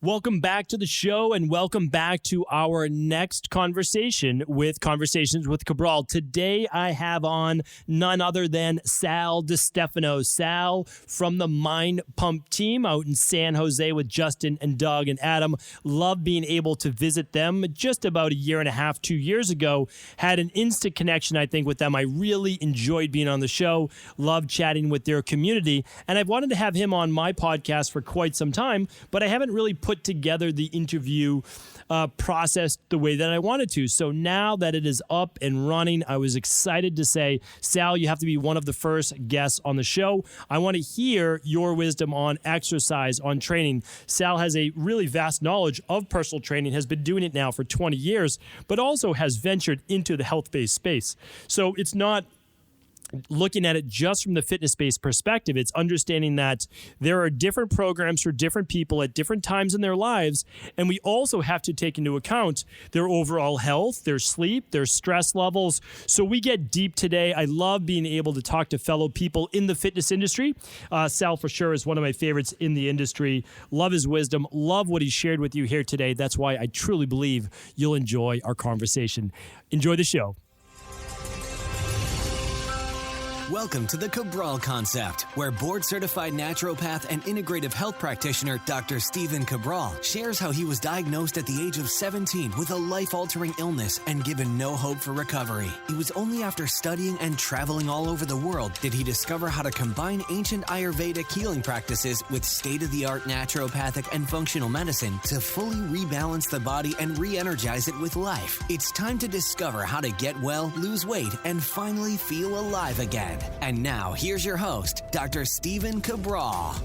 Welcome back to the show and welcome back to our next conversation with Conversations with Cabral. Today I have on none other than Sal Stefano. Sal from the Mind Pump team out in San Jose with Justin and Doug and Adam. Love being able to visit them just about a year and a half, 2 years ago. Had an instant connection, I think, with them. I really enjoyed being on the show. Loved chatting with their community. And I've wanted to have him on my podcast for quite some time, but I haven't really put together the interview process the way that I wanted to. So now that it is up and running, I was excited to say, Sal, you have to be one of the first guests on the show. I want to hear your wisdom on exercise, on training. Sal has a really vast knowledge of personal training, has been doing it now for 20 years, but also has ventured into the health-based space. So it's not looking at it just from the fitness-based perspective. It's understanding that there are different programs for different people at different times in their lives, and we also have to take into account their overall health, their sleep, their stress levels. So we get deep today. I love being able to talk to fellow people in the fitness industry. Sal, for sure, is one of my favorites in the industry. Love his wisdom. Love what he shared with you here today. That's why I truly believe you'll enjoy our conversation. Enjoy the show. Welcome to the Cabral Concept, where board-certified naturopath and integrative health practitioner Dr. Stephen Cabral shares how he was diagnosed at the age of 17 with a life-altering illness and given no hope for recovery. It was only after studying and traveling all over the world did he discover how to combine ancient Ayurvedic healing practices with state-of-the-art naturopathic and functional medicine to fully rebalance the body and re-energize it with life. It's time to discover how to get well, lose weight, and finally feel alive again. And now, here's your host, Dr. Stephen Cabral.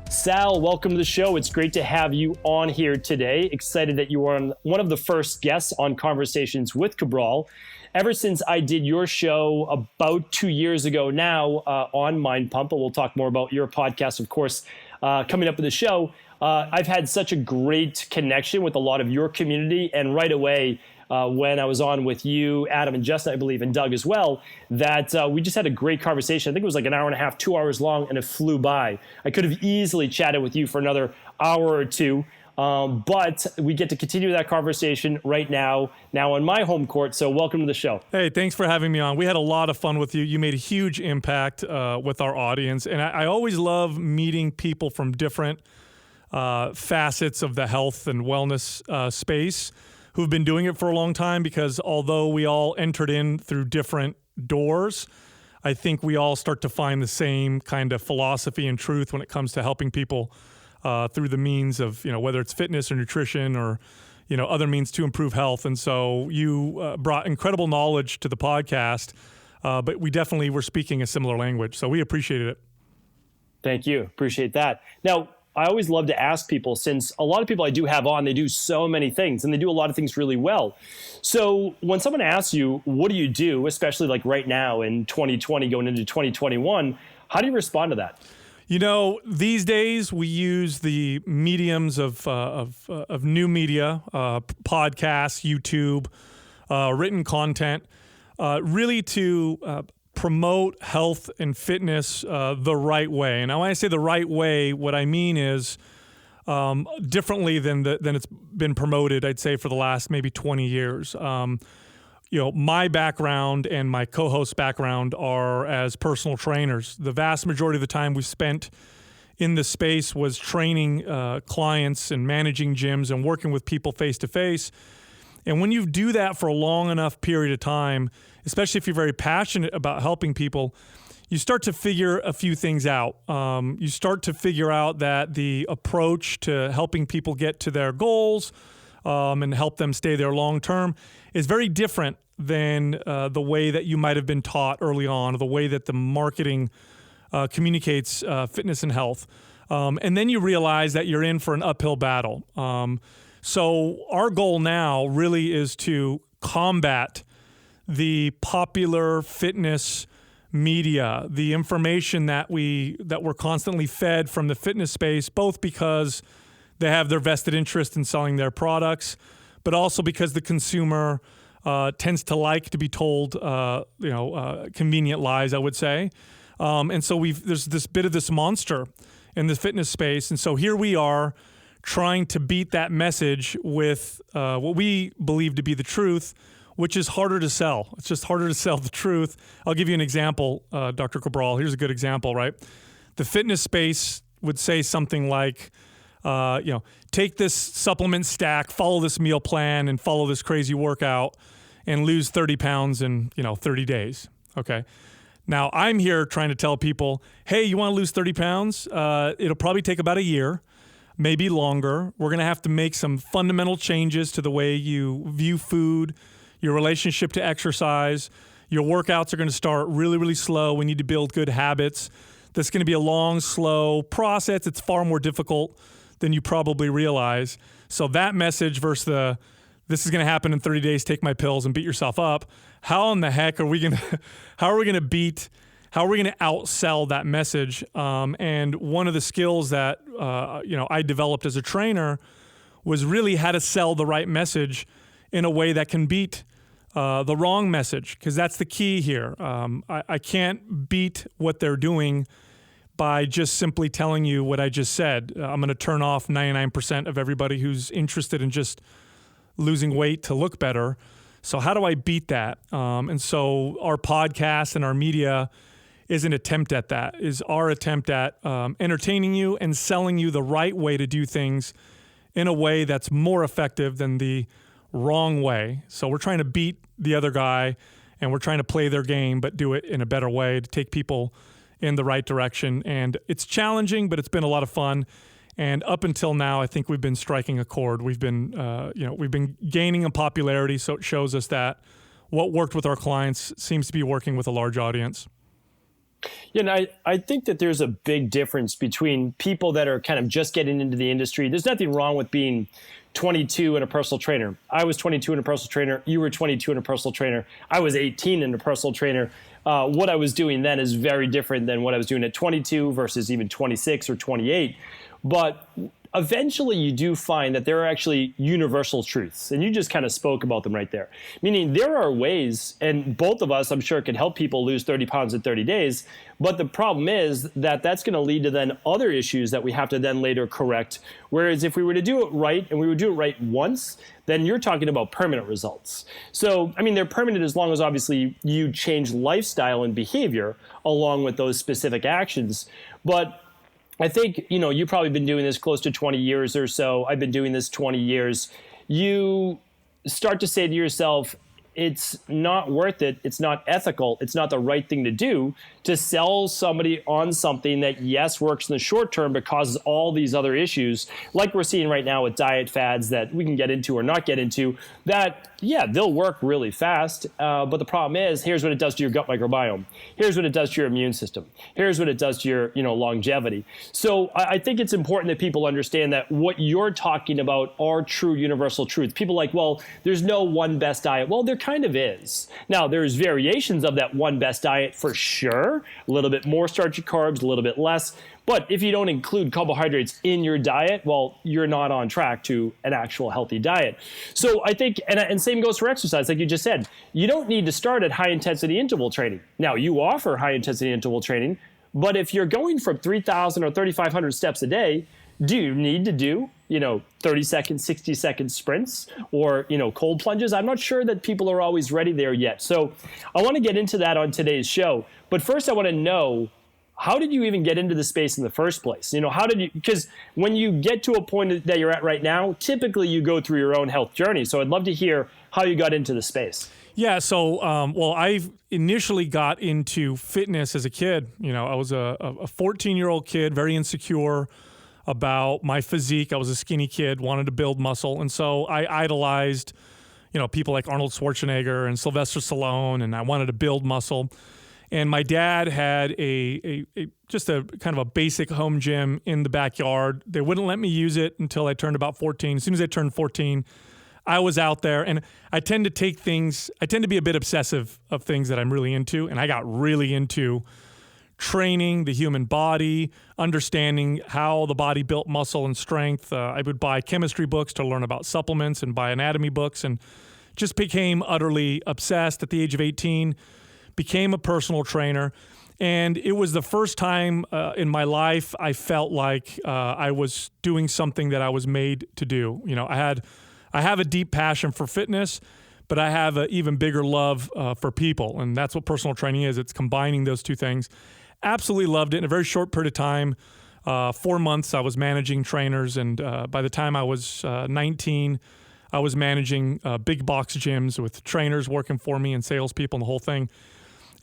Sal, welcome to the show. It's great to have you on here today. Excited that you are one of the first guests on Conversations with Cabral. Ever since I did your show about 2 years ago now on Mind Pump, and we'll talk more about your podcast, of course, coming up in the show, I've had such a great connection with a lot of your community, and right away, when I was on with you, Adam and Justin, I believe, and Doug as well, that we just had a great conversation. I think it was like an hour and a half, 2 hours long, and it flew by. I could have easily chatted with you for another hour or two, but we get to continue that conversation right now on my home court. So welcome to the show. Hey, thanks for having me on. We had a lot of fun with you. You made a huge impact with our audience, and I always love meeting people from different facets of the health and wellness space who've been doing it for a long time, because although we all entered in through different doors, I think we all start to find the same kind of philosophy and truth when it comes to helping people through the means of, whether it's fitness or nutrition or, other means to improve health. And so you brought incredible knowledge to the podcast, but we definitely were speaking a similar language. So we appreciated it. Thank you. Appreciate that. Now, I always love to ask people, since a lot of people I do have on, they do so many things and they do a lot of things really well. So when someone asks you, what do you do, especially like right now in 2020 going into 2021, how do you respond to that? These days we use the mediums of new media, podcasts, YouTube, written content, really to promote health and fitness the right way. And when I say the right way, what I mean is differently than it's been promoted, I'd say, for the last maybe 20 years. My background and my co-host's background are as personal trainers. The vast majority of the time we spent in this space was training clients and managing gyms and working with people face-to-face. And when you do that for a long enough period of time, especially if you're very passionate about helping people, you start to figure a few things out. You start to figure out that the approach to helping people get to their goals and help them stay there long term is very different than the way that you might have been taught early on, or the way that the marketing communicates fitness and health. And then you realize that you're in for an uphill battle. So our goal now really is to combat the popular fitness media, the information that we're constantly fed from the fitness space, both because they have their vested interest in selling their products, but also because the consumer tends to like to be told, convenient lies, I would say. And so there's this bit of this monster in the fitness space. And so here we are trying to beat that message with what we believe to be the truth, which is harder to sell. It's just harder to sell the truth. I'll give you an example, Dr. Cabral. Here's a good example, right? The fitness space would say something like, take this supplement stack, follow this meal plan, and follow this crazy workout, and lose 30 pounds in 30 days. Okay. Now, I'm here trying to tell people, hey, you want to lose 30 pounds? It'll probably take about a year, maybe longer. We're going to have to make some fundamental changes to the way you view food, your relationship to exercise. Your workouts are going to start really, really slow. We need to build good habits. That's going to be a long, slow process. It's far more difficult than you probably realize. So that message versus this is going to happen in 30 days, take my pills and beat yourself up. How in the heck are we going to outsell that message? And one of the skills that, I developed as a trainer was really how to sell the right message in a way that can beat the wrong message, because that's the key here. I can't beat what they're doing by just simply telling you what I just said. I'm going to turn off 99% of everybody who's interested in just losing weight to look better. So how do I beat that? And so our podcast and our media is an attempt at that, is our attempt at entertaining you and selling you the right way to do things in a way that's more effective than the wrong way. So we're trying to beat the other guy, and we're trying to play their game, but do it in a better way to take people in the right direction. And it's challenging, but it's been a lot of fun. And up until now, I think we've been striking a chord. We've been gaining in popularity. So it shows us that what worked with our clients seems to be working with a large audience. Yeah, and I think that there's a big difference between people that are kind of just getting into the industry. There's nothing wrong with being 22 and a personal trainer. I was 22 and a personal trainer. You were 22 and a personal trainer. I was 18 and a personal trainer. What I was doing then is very different than what I was doing at 22 versus even 26 or 28. But eventually you do find that there are actually universal truths. And you just kind of spoke about them right there. Meaning there are ways, and both of us, I'm sure, can help people lose 30 pounds in 30 days. But the problem is that that's going to lead to then other issues that we have to then later correct. Whereas if we were to do it right, and we would do it right once, then you're talking about permanent results. So, I mean, they're permanent as long as obviously you change lifestyle and behavior along with those specific actions. But I think, you've probably been doing this close to 20 years or so. I've been doing this 20 years. You start to say to yourself, it's not worth it. It's not ethical. It's not the right thing to do to sell somebody on something that, yes, works in the short term, but causes all these other issues, like we're seeing right now with diet fads that we can get into or not get into, that, yeah, they'll work really fast. But the problem is, here's what it does to your gut microbiome. Here's what it does to your immune system. Here's what it does to your, longevity. So I think it's important that people understand that what you're talking about are true universal truths. People like, well, there's no one best diet. Well, there kind of is. Now, there's variations of that one best diet for sure. A little bit more starchy carbs, a little bit less. But if you don't include carbohydrates in your diet, well, you're not on track to an actual healthy diet. So I think, and same goes for exercise, like you just said, you don't need to start at high intensity interval training. Now, you offer high intensity interval training, but if you're going from 3,000 or 3,500 steps a day, do you need to do, 30-second, 60-second sprints or, cold plunges? I'm not sure that people are always ready there yet. So I want to get into that on today's show. But first I want to know, how did you even get into the space in the first place? Because when you get to a point that you're at right now, typically you go through your own health journey. So I'd love to hear how you got into the space. Yeah, so, I initially got into fitness as a kid. I was a 14-year-old kid, very insecure about my physique. I was a skinny kid, wanted to build muscle. And so I idolized, people like Arnold Schwarzenegger and Sylvester Stallone, and I wanted to build muscle. And my dad had just a kind of a basic home gym in the backyard. They wouldn't let me use it until I turned about 14. As soon as I turned 14, I was out there, and I tend to be a bit obsessive of things that I'm really into. And I got really into training the human body, understanding how the body built muscle and strength. I would buy chemistry books to learn about supplements and buy anatomy books, and just became utterly obsessed at the age of 18. Became a personal trainer. And it was the first time in my life I felt like I was doing something that I was made to do. I have a deep passion for fitness, but I have an even bigger love for people. And that's what personal training is. It's combining those two things. Absolutely loved it. In a very short period of time, 4 months, I was managing trainers. And by the time I was 19, I was managing big box gyms with trainers working for me and salespeople and the whole thing.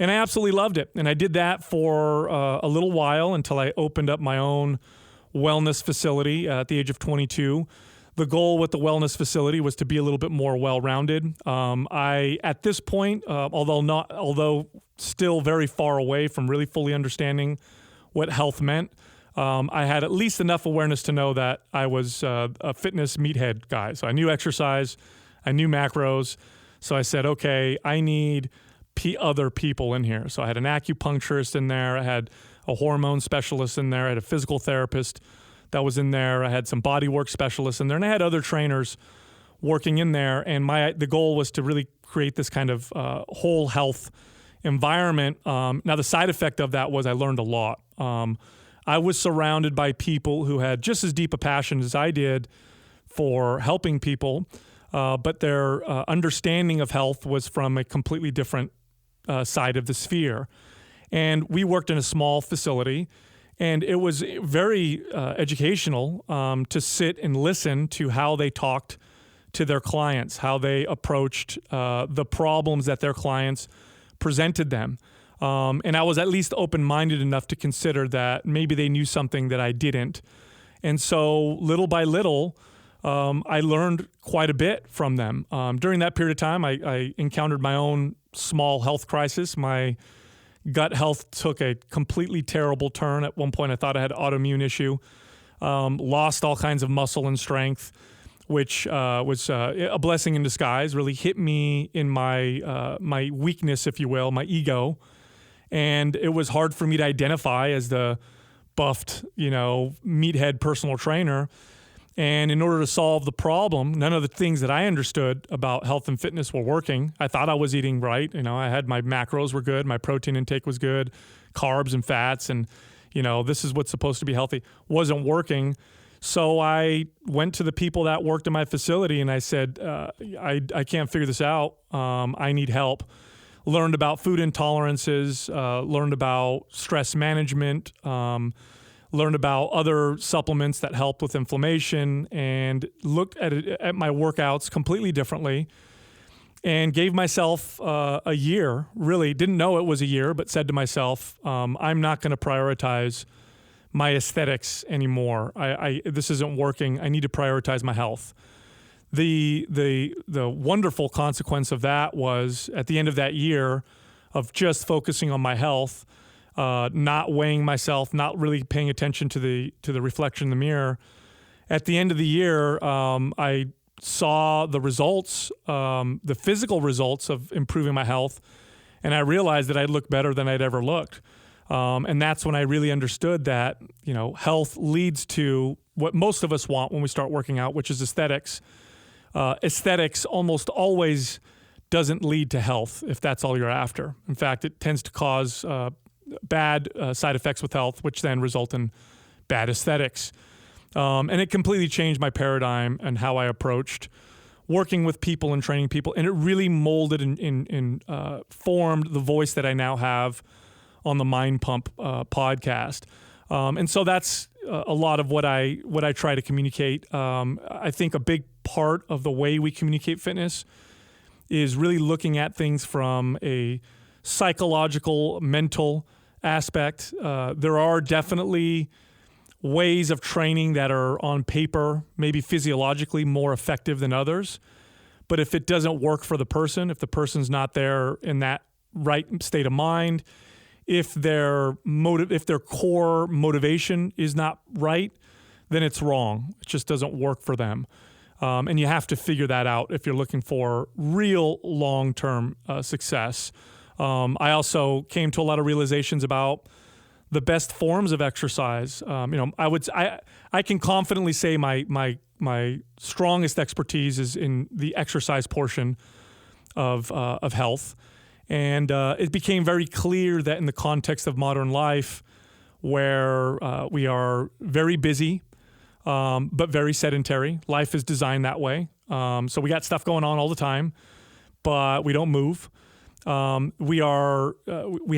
And I absolutely loved it. And I did that for a little while until I opened up my own wellness facility at the age of 22. The goal with the wellness facility was to be a little bit more well-rounded. I, at this point, although still very far away from really fully understanding what health meant, I had at least enough awareness to know that I was a fitness meathead guy. So I knew exercise, I knew macros. So I said, okay, I need other people in here. So I had an acupuncturist in there. I had a hormone specialist in there. I had a physical therapist that was in there. I had some bodywork specialists in there, and I had other trainers working in there. And the goal was to really create this kind of whole health environment. Now, the side effect of that was I learned a lot. I was surrounded by people who had just as deep a passion as I did for helping people, but their understanding of health was from a completely different side of the sphere. And we worked in a small facility, and it was very educational to sit and listen to how they talked to their clients, how they approached the problems that their clients presented them. And I was at least open-minded enough to consider that maybe they knew something that I didn't. And so little by little, I learned quite a bit from them. During that period of time, I encountered my own small health crisis. My gut health took a completely terrible turn. At one point, I thought I had an autoimmune issue. Lost all kinds of muscle and strength, which was a blessing in disguise. Really hit me in my weakness, if you will, my ego. And it was hard for me to identify as the buffed, meathead personal trainer. And in order to solve the problem, none of the things that I understood about health and fitness were working. I thought I was eating right. I had my macros were good. My protein intake was good, carbs and fats. And, this is what's supposed to be healthy. Wasn't working. So I went to the people that worked in my facility and I said, I can't figure this out. I need help. Learned about food intolerances, learned about stress management, learned about other supplements that help with inflammation, and looked at my workouts completely differently and gave myself a year, really didn't know it was a year, but said to myself, I'm not going to prioritize my aesthetics anymore. This isn't working. I need to prioritize my health. The wonderful consequence of that was at the end of that year of just focusing on my health, not weighing myself, not really paying attention to the reflection in the mirror. At the end of the year, I saw the results, the physical results of improving my health, and I realized that I'd looked better than I'd ever looked. And that's when I really understood that, health leads to what most of us want when we start working out, which is aesthetics. Aesthetics almost always doesn't lead to health if that's all you're after. In fact, it tends to cause bad side effects with health, which then result in bad aesthetics. And it completely changed my paradigm and how I approached working with people and training people. And it really molded and formed the voice that I now have on the Mind Pump podcast. And so that's a lot of what I try to communicate. I think a big part of the way we communicate fitness is really looking at things from a psychological, mental aspect. There are definitely ways of training that are on paper, maybe physiologically more effective than others. But if it doesn't work for the person, if the person's not there in that right state of mind, if their core motivation is not right, then it's wrong. It just doesn't work for them. And you have to figure that out if you're looking for real long-term success. I also came to a lot of realizations about the best forms of exercise. I can confidently say my strongest expertise is in the exercise portion of health. And it became very clear that in the context of modern life, where we are very busy, but very sedentary, life is designed that way. So we got stuff going on all the time, but we don't move. We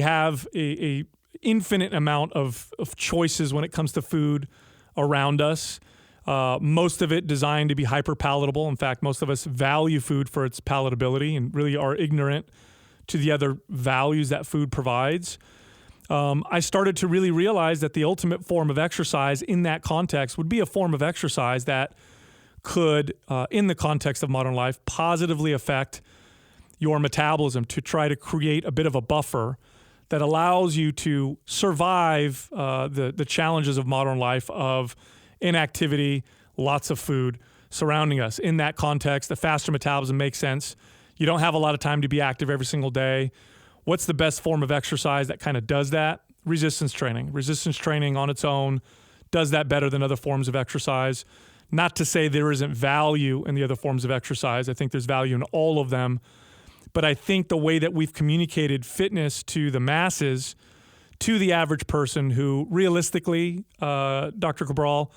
have a infinite amount of choices when it comes to food around us. Most of it designed to be hyper palatable. In fact, most of us value food for its palatability and really are ignorant to the other values that food provides. I started to really realize that the ultimate form of exercise in that context would be a form of exercise that could, in the context of modern life, positively affect your metabolism, to try to create a bit of a buffer that allows you to survive the challenges of modern life of inactivity, lots of food surrounding us. In that context, the faster metabolism makes sense. You don't have a lot of time to be active every single day. What's the best form of exercise that kind of does that? Resistance training. Resistance training on its own does that better than other forms of exercise. Not to say there isn't value in the other forms of exercise. I think there's value in all of them. But I think the way that we've communicated fitness to the masses, to the average person who realistically, Dr. Cabral,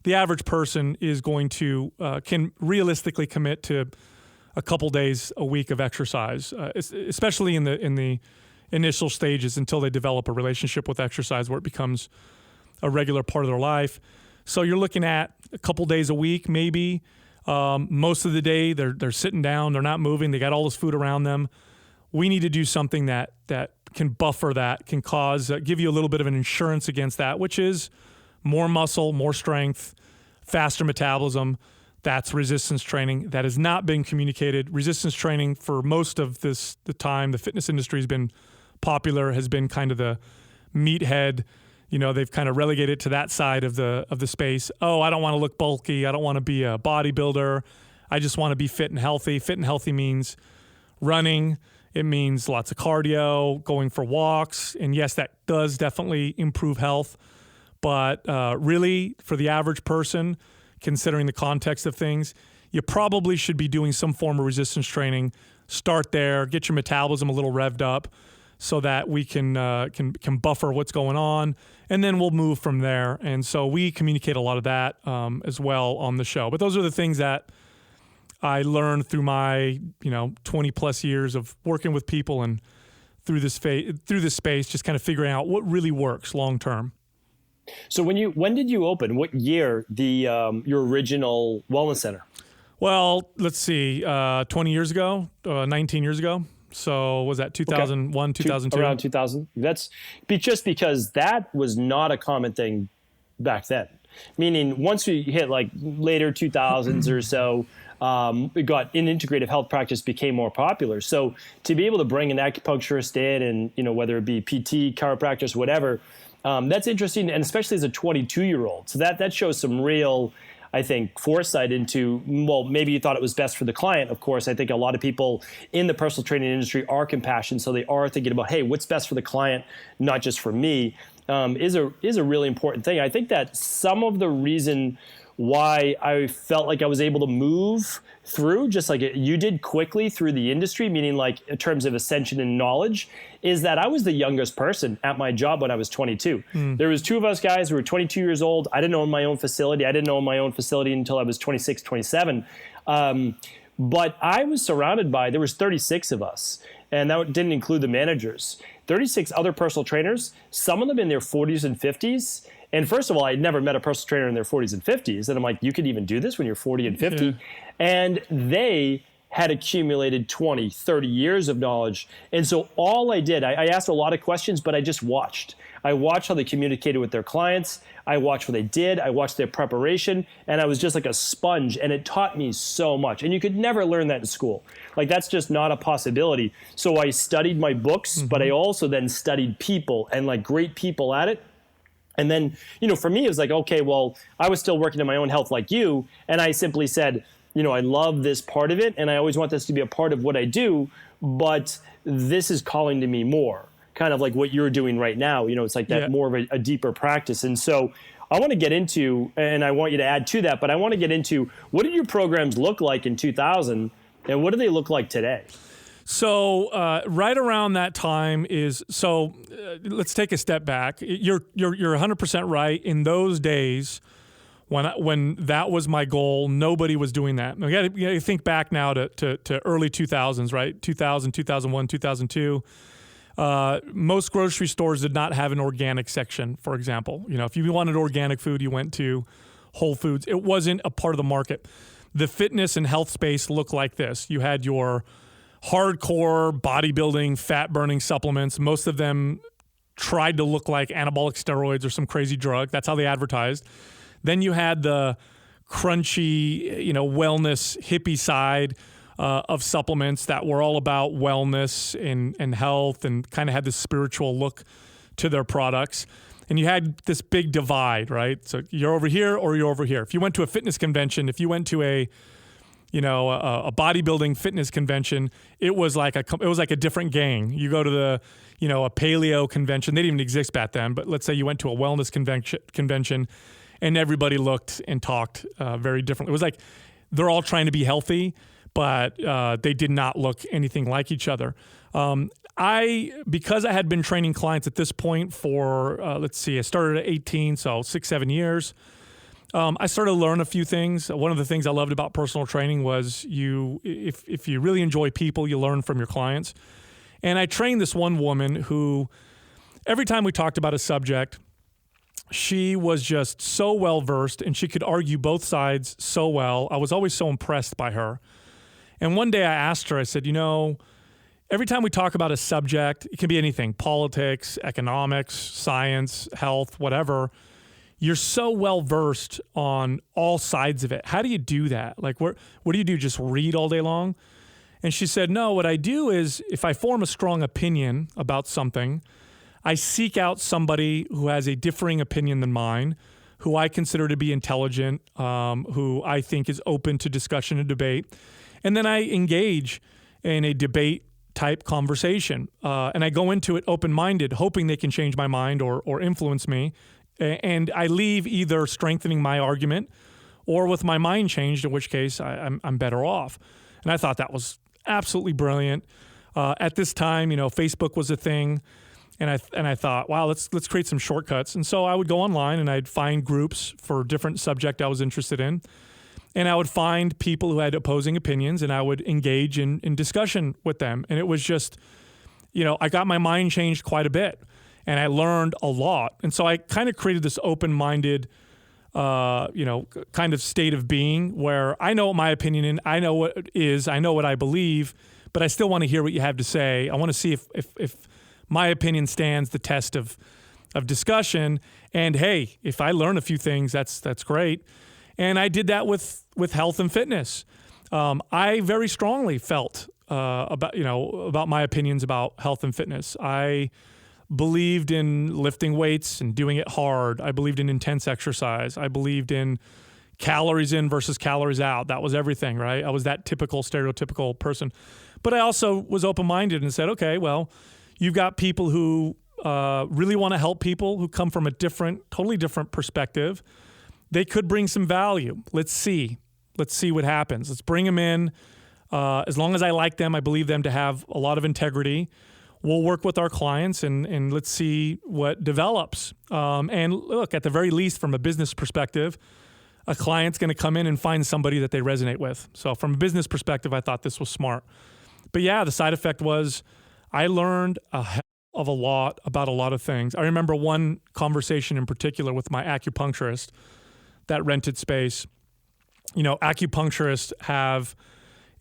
the average person is going to, can realistically commit to a couple days a week of exercise, especially in the initial stages until they develop a relationship with exercise where it becomes a regular part of their life. So you're looking at a couple days a week, maybe. Most of the day they're sitting down, they're not moving, they got all this food around them. We need to do something that can buffer that, can cause, give you a little bit of an insurance against that, which is more muscle, more strength, faster metabolism. That's resistance training. That has not been communicated. Resistance training for most of the time the fitness industry has been popular, has been kind of the meathead. You know, they've kind of relegated to that side of the space. Oh, I don't want to look bulky. I don't want to be a bodybuilder. I just want to be fit and healthy. Fit and healthy means running. It means lots of cardio, going for walks. And yes, that does definitely improve health. But really, for the average person, considering the context of things, you probably should be doing some form of resistance training. Start there, get your metabolism a little revved up so that we can buffer what's going on, and then we'll move from there. And so we communicate a lot of that as well on the show. But those are the things that I learned through my 20 plus years of working with people and through this space, just kind of figuring out what really works long term. So when did you open? What year your original wellness center? Well, let's see, 20 years ago, 19 years ago. So was that 2001, 2002? Around 2000. That's just because that was not a common thing back then. Meaning once we hit like later 2000s or so, it got an integrative health practice became more popular. So to be able to bring an acupuncturist in and, whether it be PT, chiropractors, whatever, that's interesting. And especially as a 22-year-old. So that shows some real, I think, foresight into, well, maybe you thought it was best for the client. Of course, I think a lot of people in the personal training industry are compassionate. So they are thinking about, hey, what's best for the client, not just for me, is a really important thing. I think that some of the reason why I felt like I was able to move through, just like you did quickly through the industry, meaning like in terms of ascension and knowledge, is that I was the youngest person at my job when I was 22. There was two of us guys who were 22 years old. I didn't own my own facility. I didn't own my own facility until I was 26, 27. But I was surrounded by, there was 36 of us, and that didn't include the managers. 36 other personal trainers, some of them in their 40s and 50s. And first of all, I had never met a personal trainer in their 40s and 50s. And I'm like, you could even do this when you're 40 and 50. Yeah. And they had accumulated 20, 30 years of knowledge. And so all I did, I asked a lot of questions, but I just watched. I watched how they communicated with their clients. I watched what they did. I watched their preparation. And I was just like a sponge. And it taught me so much. And you could never learn that in school. Like, that's just not a possibility. So I studied my books, but I also then studied people and like great people at it. And then, for me, it was like, okay, well, I was still working on my own health like you. And I simply said, I love this part of it. And I always want this to be a part of what I do. But this is calling to me more, kind of like what you're doing right now. It's like that more of a deeper practice. And so I want to get into, and I want you to add to that, but I want to get into, what did your programs look like in 2000 and what do they look like today? So right around that time let's take a step back. You're 100% right. In those days, when that was my goal, nobody was doing that. You got to think back now to early 2000s, right? 2000, 2001, 2002. Most grocery stores did not have an organic section, for example. If you wanted organic food, you went to Whole Foods. It wasn't a part of the market. The fitness and health space looked like this. You had your hardcore bodybuilding, fat-burning supplements. Most of them tried to look like anabolic steroids or some crazy drug. That's how they advertised. Then you had the crunchy, wellness hippie side of supplements that were all about wellness and health and kind of had this spiritual look to their products. And you had this big divide, right? So you're over here or you're over here. If you went to a fitness convention, if you went to a bodybuilding fitness convention, it was like a different gang. You go to a paleo convention. They didn't even exist back then, but let's say you went to a wellness convention and everybody looked and talked very differently. It was like they're all trying to be healthy, but they did not look anything like each other. Because I had been training clients at this point for, I started at 18, so 6-7 years. I started to learn a few things. One of the things I loved about personal training was if you really enjoy people, you learn from your clients. And I trained this one woman who, every time we talked about a subject, she was just so well-versed and she could argue both sides so well. I was always so impressed by her. And one day I asked her, I said, every time we talk about a subject, it can be anything, politics, economics, science, health, whatever, you're so well-versed on all sides of it. How do you do that? Like, what do you do? Just read all day long? And she said, no, what I do is if I form a strong opinion about something, I seek out somebody who has a differing opinion than mine, who I consider to be intelligent, who I think is open to discussion and debate. And then I engage in a debate-type conversation. And I go into it open-minded, hoping they can change my mind or influence me. And I leave either strengthening my argument or with my mind changed, in which case I'm better off. And I thought that was absolutely brilliant. At this time, Facebook was a thing. And I thought, wow, let's create some shortcuts. And so I would go online and I'd find groups for different subject I was interested in. And I would find people who had opposing opinions and I would engage in discussion with them. And it was just, I got my mind changed quite a bit and I learned a lot. And so I kind of created this open-minded, kind of state of being where I know what my opinion is, I know what it is, I know what I believe, but I still want to hear what you have to say. I want to see if my opinion stands the test of discussion. And hey, if I learn a few things, that's great. And I did that with health and fitness. I very strongly felt about my opinions about health and fitness. I believed in lifting weights and doing it hard. I believed in intense exercise. I believed in calories in versus calories out. That was everything, right? I was that typical, stereotypical person. But I also was open-minded and said, okay, well, you've got people who really want to help people, who come from a totally different perspective. They could bring some value. Let's see what happens. Let's bring them in. As long as I like them, I believe them to have a lot of integrity. We'll work with our clients and let's see what develops. And look, at the very least, from a business perspective, a client's going to come in and find somebody that they resonate with. So from a business perspective, I thought this was smart. But yeah, the side effect was I learned a hell of a lot about a lot of things. I remember one conversation in particular with my acupuncturist that rented space. Acupuncturists have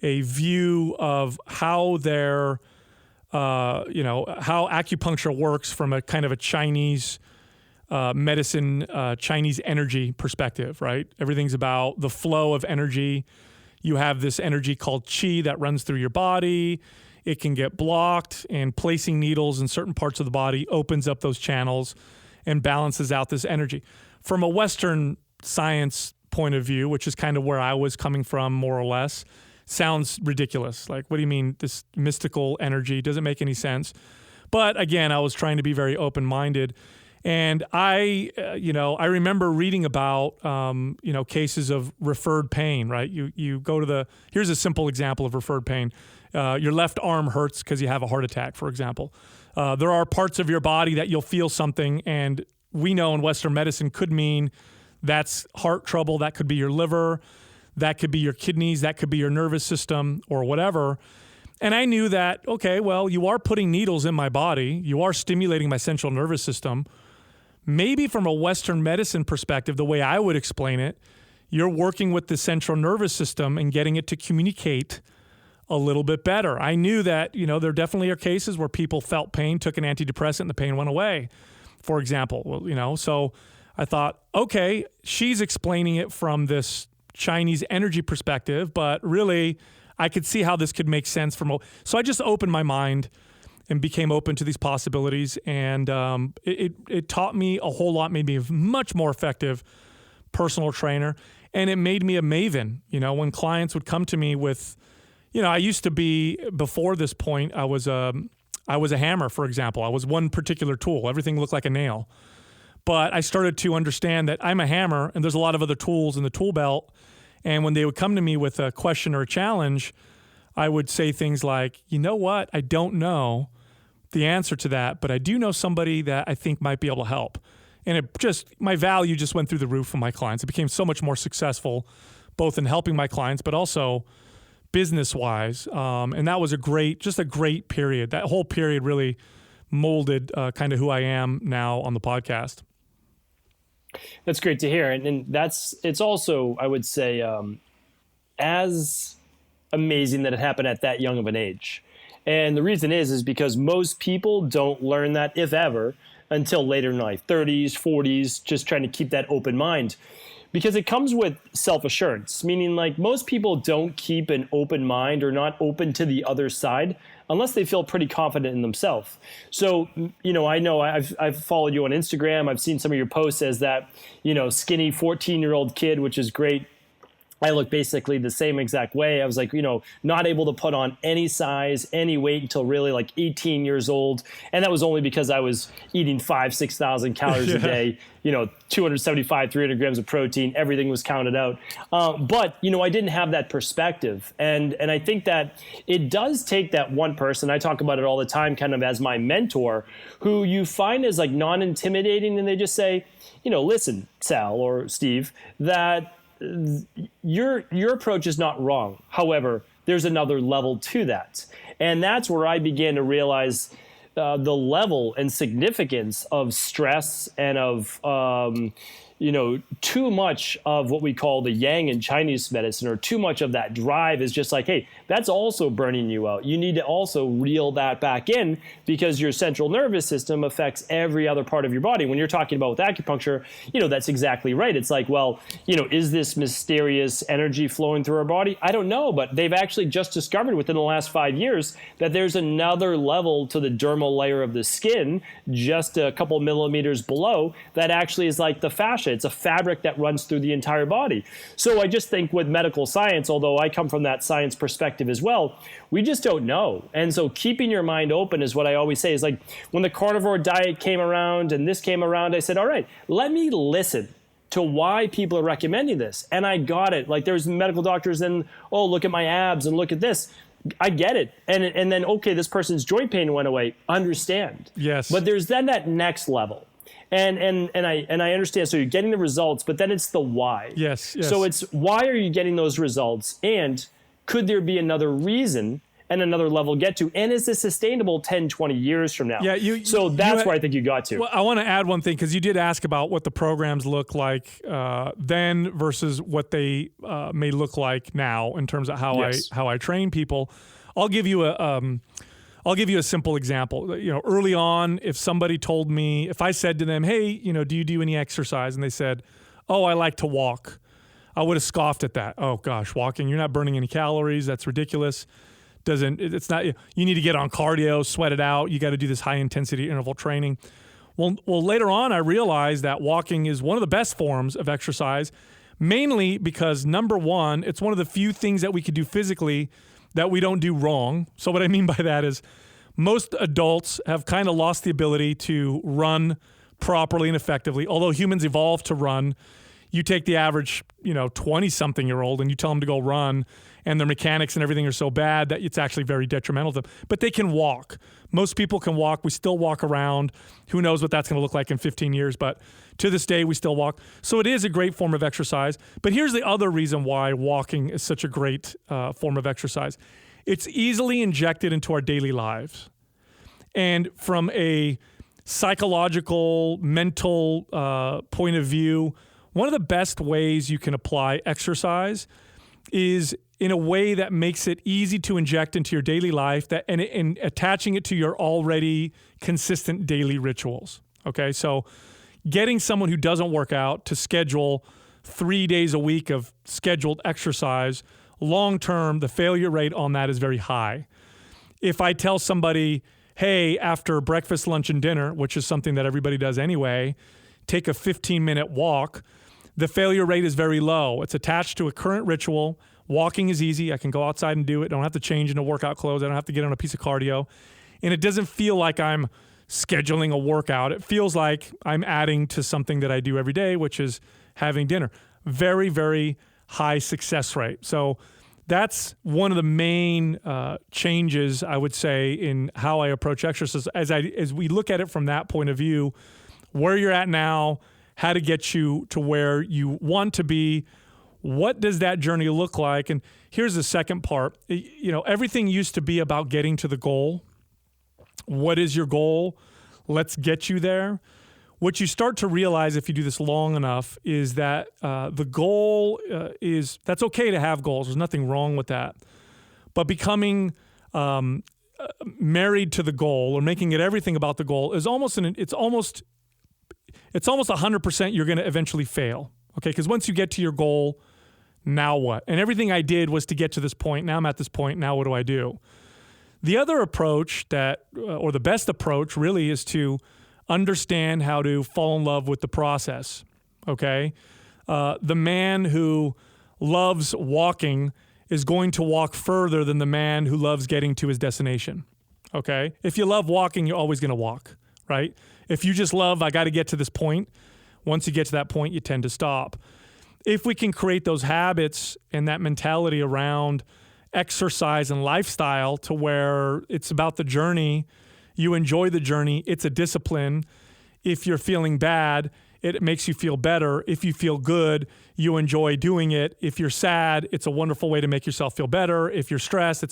a view of how their how acupuncture works from a kind of a Chinese medicine, Chinese energy perspective, right? Everything's about the flow of energy. You have this energy called qi that runs through your body. It can get blocked, and placing needles in certain parts of the body opens up those channels and balances out this energy. From a Western science point of view, which is kind of where I was coming from more or less, sounds ridiculous. Like, what do you mean this mystical energy? Doesn't make any sense. But again, I was trying to be very open-minded. And I remember reading about, cases of referred pain, right? You go to here's a simple example of referred pain. Your left arm hurts because you have a heart attack, for example. There are parts of your body that you'll feel something, and we know in Western medicine could mean that's heart trouble, that could be your liver, that could be your kidneys, that could be your nervous system or whatever. And I knew that, okay, well, you are putting needles in my body. You are stimulating my central nervous system. Maybe from a Western medicine perspective, the way I would explain it, you're working with the central nervous system and getting it to communicate a little bit better. I knew that, there definitely are cases where people felt pain, took an antidepressant, and the pain went away, for example. Well, so I thought, okay, she's explaining it from this Chinese energy perspective, but really I could see how this could make sense so I just opened my mind and became open to these possibilities. And it taught me a whole lot, made me a much more effective personal trainer. And it made me a maven. When clients would come to me with, I used to be, before this point, I was a hammer, for example. I was one particular tool. Everything looked like a nail. But I started to understand that I'm a hammer and there's a lot of other tools in the tool belt. And when they would come to me with a question or a challenge, I would say things like, you know what? I don't know the answer to that, but I do know somebody that I think might be able to help. And my value just went through the roof for my clients. It became so much more successful, both in helping my clients, but also business-wise. And that was a great period. That whole period really molded kind of who I am now on the podcast. That's great to hear. And it's also, I would say, as amazing that it happened at that young of an age. And the reason is because most people don't learn that, if ever, until later in life, 30s, 40s, just trying to keep that open mind. Because it comes with self-assurance, meaning like most people don't keep an open mind or not open to the other side unless they feel pretty confident in themselves. So, I know I've followed you on Instagram. I've seen some of your posts as that, skinny 14-year-old kid, which is great. I look basically the same exact way. I was like, not able to put on any size, any weight until really like 18 years old. And that was only because I was eating 6,000 calories a day, 275, 300 grams of protein. Everything was counted out. But, I didn't have that perspective. And I think that it does take that one person. I talk about it all the time, kind of as my mentor, who you find is like non-intimidating. And they just say, listen, Sal or Steve, that your approach is not wrong. However, there's another level to that. And that's where I began to realize the level and significance of stress and of, too much of what we call the yang in Chinese medicine, or too much of that drive is just like, hey, that's also burning you out. You need to also reel that back in because your central nervous system affects every other part of your body. When you're talking about with acupuncture, that's exactly right. It's like, well, is this mysterious energy flowing through our body? I don't know, but they've actually just discovered within the last 5 years that there's another level to the dermal layer of the skin, just a couple millimeters below, that actually is like the fascia. It's a fabric that runs through the entire body. So I just think with medical science, although I come from that science perspective as well, we just don't know. And so keeping your mind open is what I always say. Is like when the carnivore diet came around and this came around, I said, all right, let me listen to why people are recommending this. And I got it. Like there's medical doctors and, oh, look at my abs and look at this. I get it. And then, okay, this person's joint pain went away. Understand. Yes. But there's then that next level. And I understand. So you're getting the results, but then it's the why. Yes. So it's why are you getting those results? And could there be another reason and another level to get to? And is this sustainable 10, 20 years from now? Yeah. So that's where I think you got to. Well, I want to add one thing, because you did ask about what the programs look like then versus what they may look like now in terms of how I train people. I'll give you a simple example. Early on, if somebody told me, if I said to them, hey, do you do any exercise? And they said, oh, I like to walk, I would have scoffed at that. Oh gosh, walking, you're not burning any calories. That's ridiculous. It's not, you need to get on cardio, sweat it out. You got to do this high intensity interval training. Well, later on, I realized that walking is one of the best forms of exercise, mainly because number one, it's one of the few things that we could do physically that we don't do wrong. So what I mean by that is most adults have kind of lost the ability to run properly and effectively. Although humans evolved to run, You take the average, 20-something-year-old and you tell them to go run, and their mechanics and everything are so bad that it's actually very detrimental to them. But they can walk. Most people can walk. We still walk around. Who knows what that's going to look like in 15 years, but to this day, we still walk. So it is a great form of exercise. But here's the other reason why walking is such a great form of exercise. It's easily injected into our daily lives. And from a psychological, mental point of view, one of the best ways you can apply exercise is in a way that makes it easy to inject into your daily life and attaching it to your already consistent daily rituals. Okay, so getting someone who doesn't work out to schedule 3 days a week of scheduled exercise, long term, the failure rate on that is very high. If I tell somebody, hey, after breakfast, lunch, and dinner, which is something that everybody does anyway, take a 15-minute walk, the failure rate is very low. It's attached to a current ritual. Walking is easy. I can go outside and do it. I don't have to change into workout clothes. I don't have to get on a piece of cardio. And it doesn't feel like I'm scheduling a workout. It feels like I'm adding to something that I do every day, which is having dinner. Very, very high success rate. So that's one of the main changes, I would say, in how I approach exercise. As we look at it from that point of view, where you're at now, how to get you to where you want to be, what does that journey look like? And here's the second part. Everything used to be about getting to the goal. What is your goal? Let's get you there. What you start to realize if you do this long enough is that the goal that's okay to have goals. There's nothing wrong with that. But becoming married to the goal or making it everything about the goal is almost 100% you're going to eventually fail. Okay, because once you get to your goal, now what? And everything I did was to get to this point. Now I'm at this point. Now what do I do? The other approach or the best approach really is to understand how to fall in love with the process, okay? The man who loves walking is going to walk further than the man who loves getting to his destination, okay? If you love walking, you're always going to walk, right? If you just love, I got to get to this point, once you get to that point, you tend to stop. If we can create those habits and that mentality around exercise and lifestyle to where it's about the journey, you enjoy the journey, it's a discipline. If you're feeling bad, it makes you feel better. If you feel good, you enjoy doing it. If you're sad, it's a wonderful way to make yourself feel better. If you're stressed,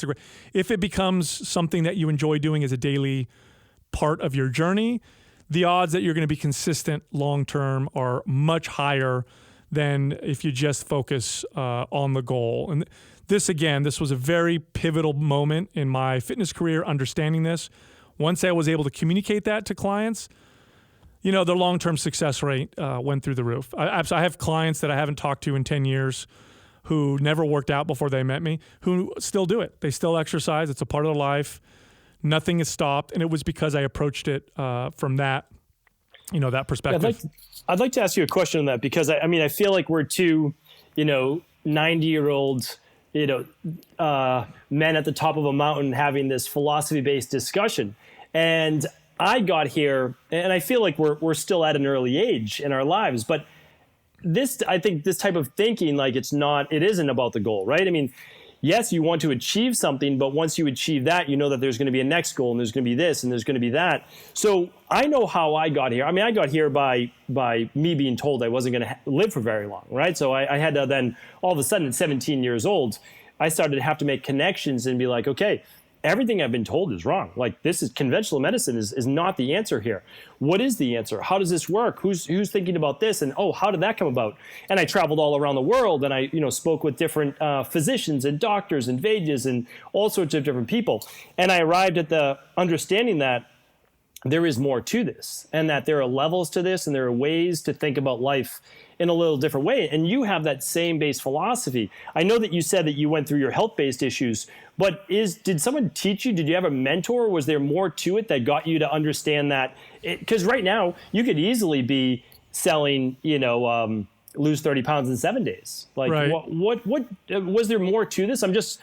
if it becomes something that you enjoy doing as a daily part of your journey, the odds that you're going to be consistent long-term are much higher than if you just focus on the goal. And this was a very pivotal moment in my fitness career, understanding this. Once I was able to communicate that to clients, their long-term success rate went through the roof. I have clients that I haven't talked to in 10 years who never worked out before they met me, who still do it. They still exercise. It's a part of their life. Nothing has stopped. And it was because I approached it from that perspective. I'd like to ask you a question on that because I feel like we're two, 90-year-old, men at the top of a mountain having this philosophy-based discussion. And I got here, and I feel like we're still at an early age in our lives, but I think this type of thinking, like it isn't about the goal, right? I mean, yes, you want to achieve something, but once you achieve that, you know that there's going to be a next goal and there's going to be this and there's going to be that. So I know how I got here. I mean, I got here by me being told I wasn't going to live for very long, right? So I had to then, all of a sudden at 17 years old, I started to have to make connections and be like, okay, everything I've been told is wrong. Like conventional medicine is not the answer here. What is the answer? How does this work? Who's thinking about this? And how did that come about? And I traveled all around the world and I, spoke with different physicians and doctors and Vedas and all sorts of different people. And I arrived at the understanding that there is more to this and that there are levels to this and there are ways to think about life in a little different way. And you have that same base philosophy. I know that you said that you went through your health-based issues, but did someone teach you? Did you have a mentor? Was there more to it that got you to understand that? Because right now you could easily be selling, lose 30 pounds in 7 days. Like, Right. what was there more to this? I'm just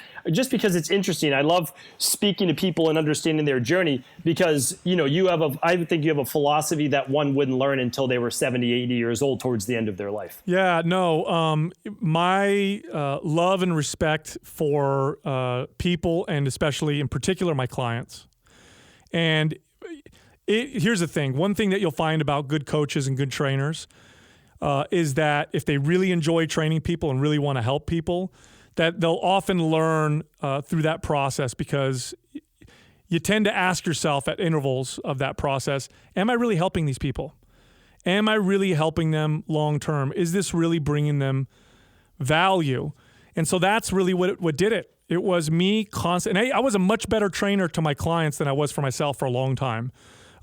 because it's interesting. I love speaking to people and understanding their journey, because, I think you have a philosophy that one wouldn't learn until they were 70, 80 years old towards the end of their life. Yeah, no, my love and respect for people, and especially in particular my clients. And here's the thing. One thing that you'll find about good coaches and good trainers is that if they really enjoy training people and really want to help people, that they'll often learn through that process, because you tend to ask yourself at intervals of that process, am I really helping these people? Am I really helping them long term? Is this really bringing them value? And so that's really what did it. It was me constant. And I was a much better trainer to my clients than I was for myself for a long time.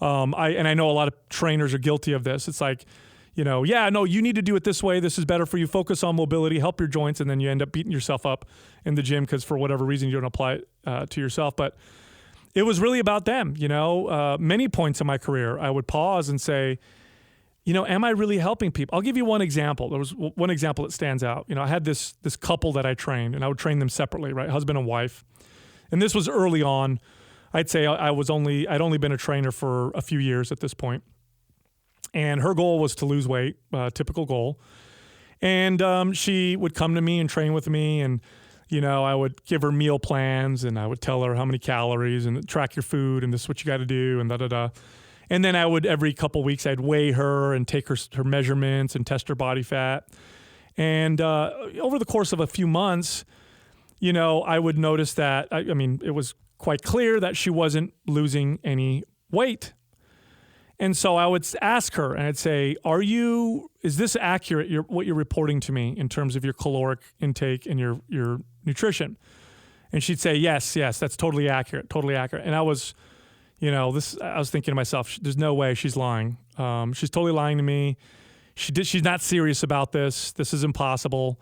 I know a lot of trainers are guilty of this. It's like, you need to do it this way. This is better for you. Focus on mobility, help your joints, and then you end up beating yourself up in the gym because for whatever reason you don't apply it to yourself. But it was really about them. Many points in my career, I would pause and say, am I really helping people? I'll give you one example. There was one example that stands out. I had this couple that I trained, and I would train them separately, right? Husband and wife. And this was early on. I'd say I'd only been a trainer for a few years at this point. And her goal was to lose weight, typical goal. And she would come to me and train with me, and I would give her meal plans, and I would tell her how many calories and track your food, and this is what you got to do, and da-da-da. And then I would, every couple of weeks, I'd weigh her and take her measurements and test her body fat. And over the course of a few months, I would notice that, it was quite clear that she wasn't losing any weight. And so I would ask her, and I'd say, is this accurate, what you're reporting to me in terms of your caloric intake and your nutrition? And she'd say, yes, that's totally accurate. And I was, I was thinking to myself, there's no way she's lying. She's totally lying to me. She's not serious about this. This is impossible.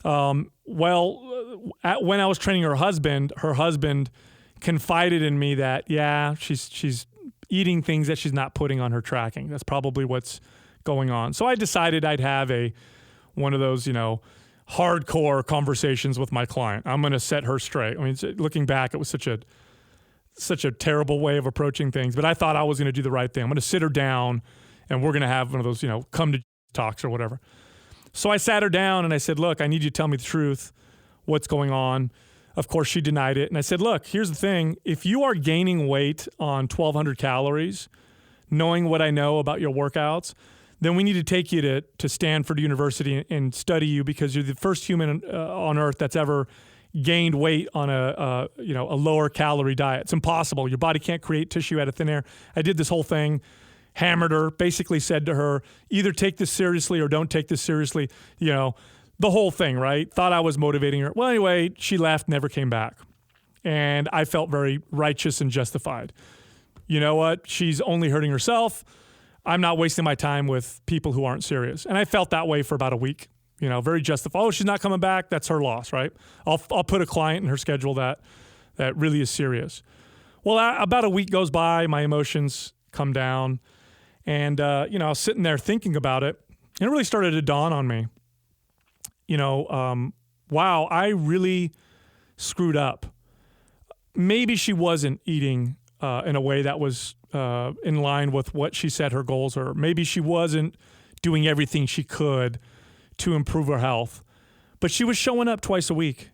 When I was training her husband confided in me that, she's eating things that she's not putting on her tracking. That's probably what's going on. So I decided I'd have one of those, hardcore conversations with my client. I'm going to set her straight. Looking back, it was such a terrible way of approaching things, but I thought I was going to do the right thing. I'm going to sit her down, and we're going to have one of those, come to talks or whatever. So I sat her down and I said, look, I need you to tell me the truth. What's going on? Of course, she denied it. And I said, look, here's the thing. If you are gaining weight on 1,200 calories, knowing what I know about your workouts, then we need to take you to Stanford University and study you, because you're the first human on earth that's ever gained weight on a lower calorie diet. It's impossible. Your body can't create tissue out of thin air. I did this whole thing, hammered her, basically said to her, either take this seriously or don't take this seriously, the whole thing, right? Thought I was motivating her. Well, anyway, she left, never came back. And I felt very righteous and justified. You know what? She's only hurting herself. I'm not wasting my time with people who aren't serious. And I felt that way for about a week. Very justified. Oh, she's not coming back. That's her loss, right? I'll put a client in her schedule that really is serious. Well, about a week goes by, my emotions come down, and I was sitting there thinking about it, and it really started to dawn on me. Wow, I really screwed up. Maybe she wasn't eating in a way that was in line with what she said her goals are. Maybe she wasn't doing everything she could to improve her health. But she was showing up twice a week.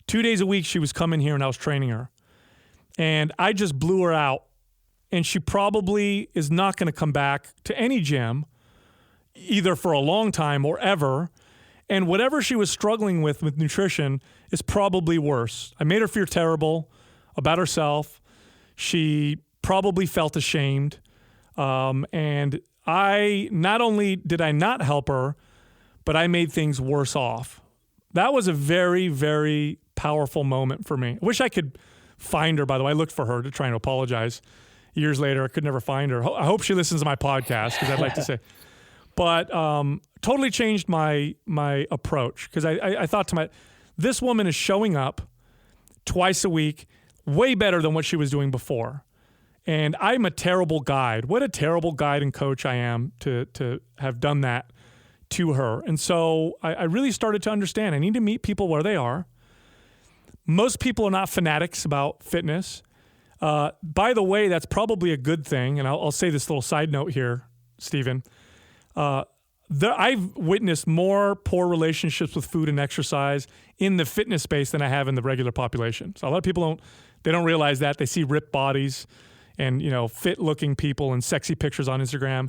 2 days a week she was coming here and I was training her. And I just blew her out. And she probably is not going to come back to any gym, either for a long time or ever. And whatever she was struggling with nutrition is probably worse. I made her feel terrible about herself. She probably felt ashamed. And not only did I not help her, but I made things worse off. That was a very, very powerful moment for me. I wish I could find her, by the way. I looked for her to try and apologize. Years later, I could never find her. I hope she listens to my podcast, because I'd like to say. But totally changed my approach, because I thought to this woman is showing up twice a week, way better than what she was doing before. And I'm a terrible guide. What a terrible guide and coach I am to have done that to her. And so I really started to understand I need to meet people where they are. Most people are not fanatics about fitness. By the way, that's probably a good thing. And I'll say this little side note here, Stephen. I've witnessed more poor relationships with food and exercise in the fitness space than I have in the regular population. So a lot of people don't realize that. They see ripped bodies and, fit looking people and sexy pictures on Instagram.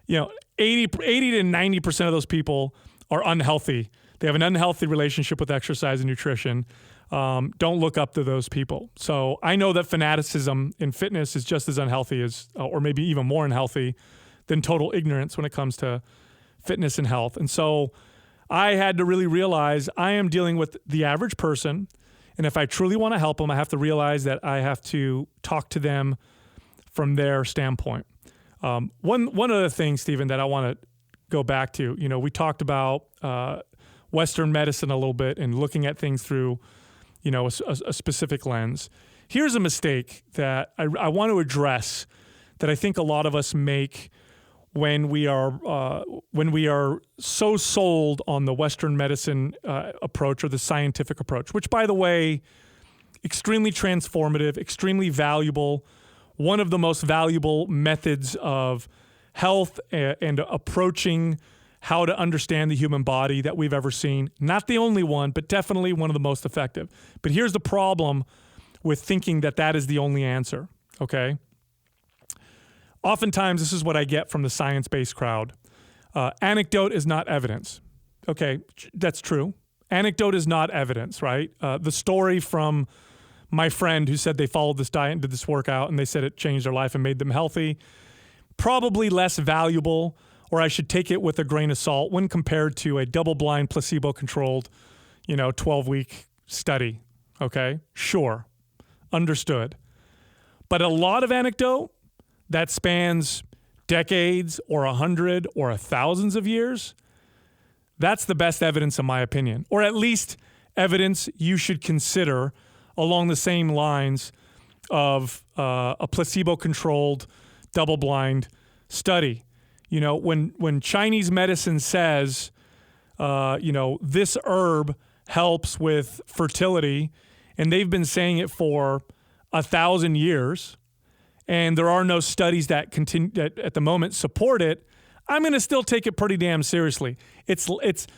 80 to 90% of those people are unhealthy. They have an unhealthy relationship with exercise and nutrition. Don't look up to those people. So I know that fanaticism in fitness is just as unhealthy as, or maybe even more unhealthy than total ignorance when it comes to fitness and health. And so I had to really realize I am dealing with the average person. And if I truly want to help them, I have to realize that I have to talk to them from their standpoint. One of the things, Stephen, that I want to go back to, we talked about Western medicine a little bit and looking at things through, a specific lens. Here's a mistake that I want to address that I think a lot of us make when we are so sold on the Western medicine approach or the scientific approach, which, by the way, extremely transformative, extremely valuable, one of the most valuable methods of health and approaching how to understand the human body that we've ever seen. Not the only one, but definitely one of the most effective. But here's the problem with thinking that that is the only answer, okay? Oftentimes, this is what I get from the science-based crowd. Anecdote is not evidence. Okay, that's true. Anecdote is not evidence, right? The story from my friend who said they followed this diet and did this workout and they said it changed their life and made them healthy, probably less valuable, or I should take it with a grain of salt when compared to a double-blind, placebo-controlled, 12-week study, okay? Sure, understood. But a lot of anecdote that spans decades or 100 or thousands of years, that's the best evidence in my opinion, or at least evidence you should consider along the same lines of a placebo-controlled, double-blind study. When Chinese medicine says, this herb helps with fertility, and they've been saying it for 1,000 years, and there are no studies that continue that at the moment support it, I'm going to still take it pretty damn seriously. It's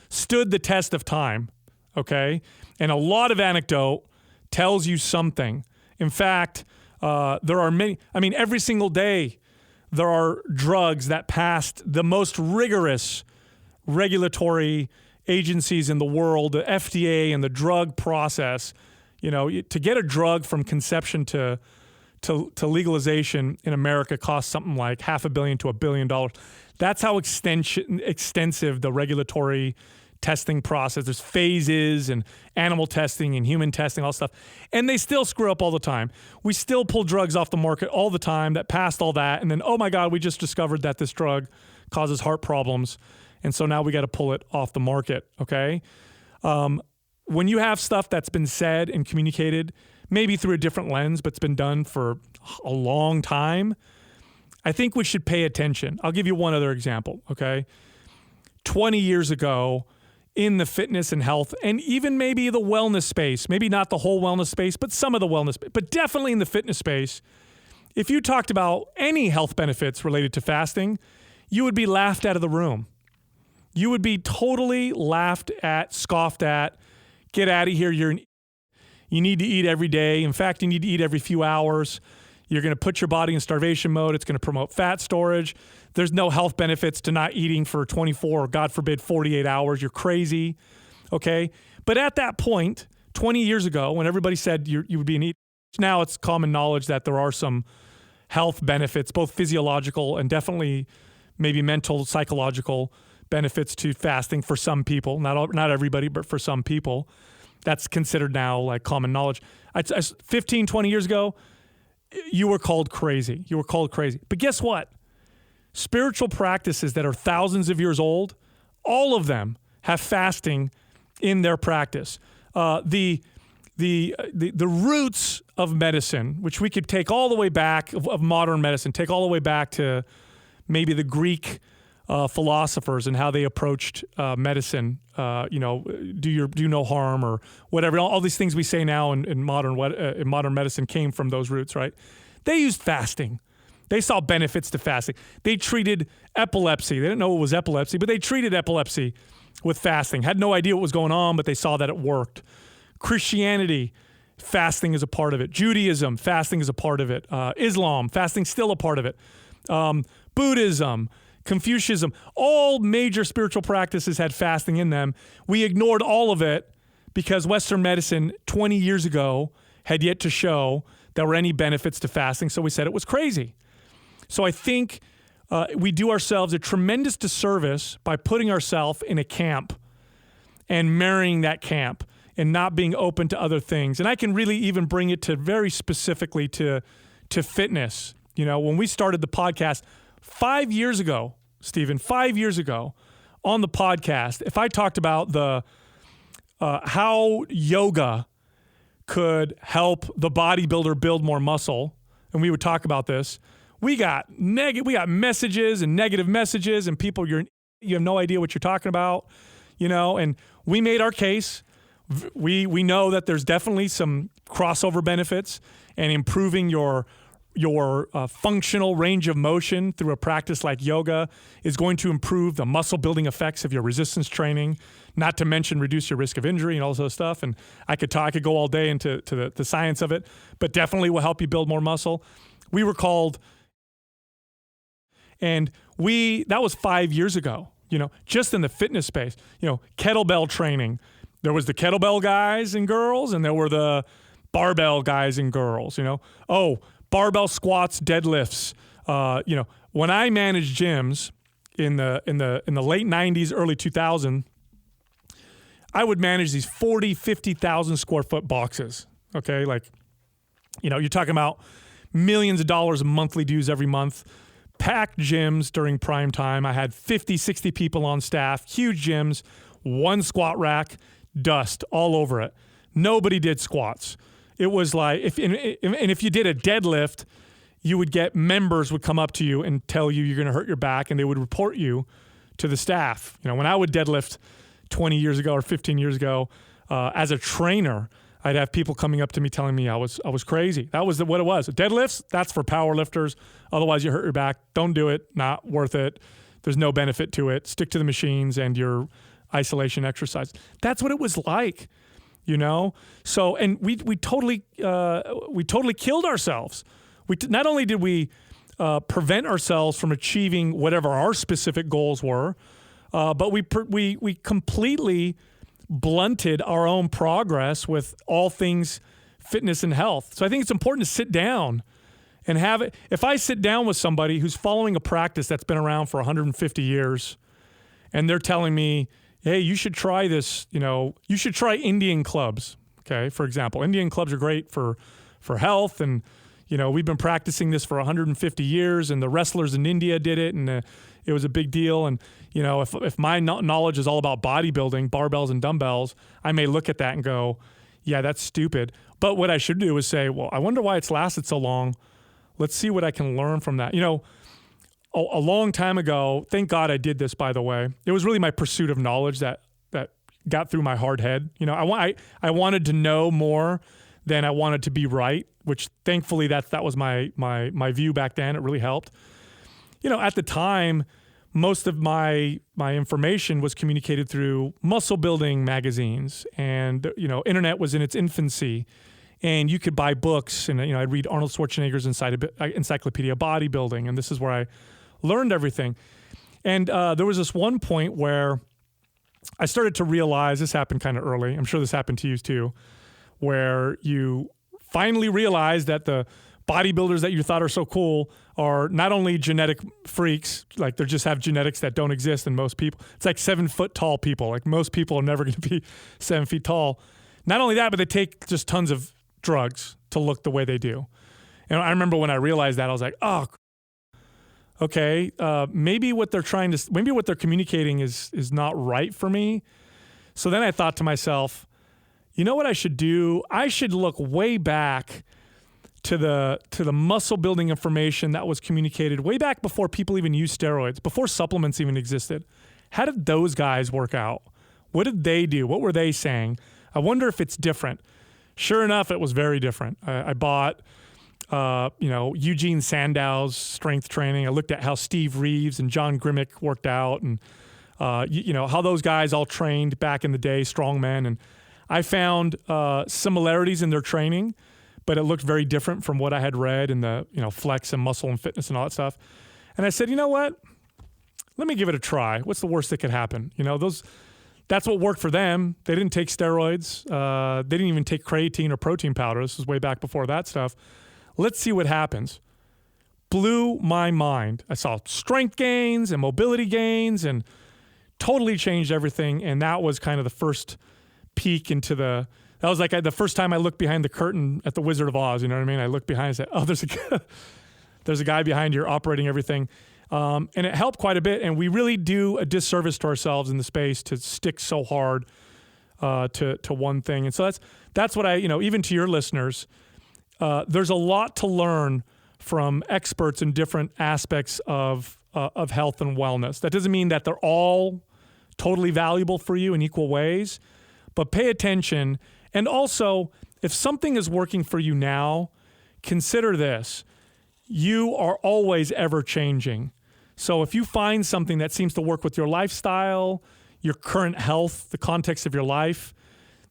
stood the test of time, okay? And a lot of anecdote tells you something. In fact, there are many, every single day there are drugs that passed the most rigorous regulatory agencies in the world, the FDA and the drug process. To get a drug from conception to legalization in America costs something like $500 million to $1 billion. That's how extensive the regulatory testing process. There's phases and animal testing and human testing, all stuff. And they still screw up all the time. We still pull drugs off the market all the time that passed all that. And then, oh my God, we just discovered that this drug causes heart problems. And so now we got to pull it off the market, okay? When you have stuff that's been said and communicated, maybe through a different lens, but it's been done for a long time, I think we should pay attention. I'll give you one other example, okay? 20 years ago, in the fitness and health, and even maybe the wellness space, maybe not the whole wellness space, but some of the wellness space, but definitely in the fitness space, if you talked about any health benefits related to fasting, you would be laughed out of the room. You would be totally laughed at, scoffed at, get out of here, you need to eat every day. In fact, you need to eat every few hours. You're going to put your body in starvation mode. It's going to promote fat storage. There's no health benefits to not eating for 24 or, God forbid, 48 hours. You're crazy, okay? But at that point, 20 years ago, when everybody said you would be an eater, now it's common knowledge that there are some health benefits, both physiological and definitely maybe mental, psychological benefits to fasting for some people. Not everybody, but for some people. That's considered now like common knowledge. 15, 20 years ago, you were called crazy. But guess what? Spiritual practices that are thousands of years old, all of them have fasting in their practice. The roots of medicine, which we could take all the way back of modern medicine, take all the way back to maybe the Greek philosophers and how they approached medicine. Do no harm or whatever. All these things we say now in modern medicine came from those roots, right? They used fasting. They saw benefits to fasting. They treated epilepsy. They didn't know it was epilepsy, but they treated epilepsy with fasting. Had no idea what was going on, but they saw that it worked. Christianity, fasting is a part of it. Judaism, fasting is a part of it. Islam, fasting still a part of it. Buddhism, Confucianism, all major spiritual practices had fasting in them. We ignored all of it because Western medicine 20 years ago had yet to show there were any benefits to fasting, so we said it was crazy. So I think we do ourselves a tremendous disservice by putting ourselves in a camp and marrying that camp and not being open to other things. And I can really even bring it to very specifically to fitness. When we started the podcast 5 years ago, Stephen, 5 years ago on the podcast, if I talked about how yoga could help the bodybuilder build more muscle, and we would talk about this, we got messages and negative messages and people, you have no idea what you're talking about, and we made our case. We know that there's definitely some crossover benefits, and improving your functional range of motion through a practice like yoga is going to improve the muscle building effects of your resistance training, not to mention reduce your risk of injury and all this other stuff. And I could go all day into the science of it, but definitely will help you build more muscle. We were called, and that was 5 years ago, just in the fitness space, kettlebell training. There was the kettlebell guys and girls, and there were the barbell guys and girls, barbell squats, deadlifts. When I managed gyms in the late 90s, early 2000s, I would manage these 40, 50,000 square foot boxes. Okay. You're talking about millions of dollars of monthly dues every month, packed gyms during prime time. I had 50, 60 people on staff, huge gyms, one squat rack, dust all over it. Nobody did squats. It was like, if you did a deadlift, you would get members would come up to you and tell you you're going to hurt your back, and they would report you to the staff. When I would deadlift 20 years ago or 15 years ago, as a trainer, I'd have people coming up to me telling me I was crazy. That was what it was. Deadlifts, that's for power lifters. Otherwise, you hurt your back. Don't do it. Not worth it. There's no benefit to it. Stick to the machines and your isolation exercise. That's what it was like. So, and we totally killed ourselves. Not only did we prevent ourselves from achieving whatever our specific goals were, but we completely blunted our own progress with all things fitness and health. So I think it's important to sit down and have it. If I sit down with somebody who's following a practice that's been around for 150 years, and they're telling me, hey, you should try this, you should try Indian clubs, okay? For example, Indian clubs are great for health, and, we've been practicing this for 150 years, and the wrestlers in India did it, and it was a big deal. And, if my knowledge is all about bodybuilding, barbells and dumbbells, I may look at that and go, yeah, that's stupid. But what I should do is say, well, I wonder why it's lasted so long. Let's see what I can learn from that. A long time ago, thank God I did this, by the way. It was really my pursuit of knowledge that got through my hard head. I wanted to know more than I wanted to be right, which thankfully that was my view back then. It really helped. At the time, most of my information was communicated through muscle building magazines, and internet was in its infancy, and you could buy books, and I'd read Arnold Schwarzenegger's Encyclopedia of Bodybuilding, and this is where I learned everything. And there was this one point where I started to realize, this happened kind of early, I'm sure this happened to you too, where you finally realize that the bodybuilders that you thought are so cool are not only genetic freaks, like they just have genetics that don't exist in most people. It's like 7 foot tall people. Like most people are never going to be 7 feet tall. Not only that, but they take just tons of drugs to look the way they do. And I remember when I realized that, I was like, oh, okay, maybe what they're communicating is not right for me. So then I thought to myself, you know what I should do? I should look way back to the muscle building information that was communicated way back before people even used steroids, before supplements even existed. How did those guys work out? What did they do? What were they saying? I wonder if it's different. Sure enough, it was very different. I bought, Eugene Sandow's strength training. I looked at how Steve Reeves and John Grimmick worked out, and how those guys all trained back in the day, strongmen. And I found similarities in their training, but it looked very different from what I had read in the flex and muscle and fitness and all that stuff. And I said, you know what? Let me give it a try. What's the worst that could happen? That's what worked for them. They didn't take steroids. They didn't even take creatine or protein powder. This was way back before that stuff. Let's see what happens. Blew my mind. I saw strength gains and mobility gains and totally changed everything. And that was kind of the first peek into that was like the first time I looked behind the curtain at the Wizard of Oz. You know what I mean? I looked behind and said, oh, there's a guy behind here operating everything. And it helped quite a bit. And we really do a disservice to ourselves in the space to stick so hard to one thing. And so that's what even to your listeners, there's a lot to learn from experts in different aspects of health and wellness. That doesn't mean that they're all totally valuable for you in equal ways, but pay attention. And also, if something is working for you now, consider this. You are always ever changing. So if you find something that seems to work with your lifestyle, your current health, the context of your life,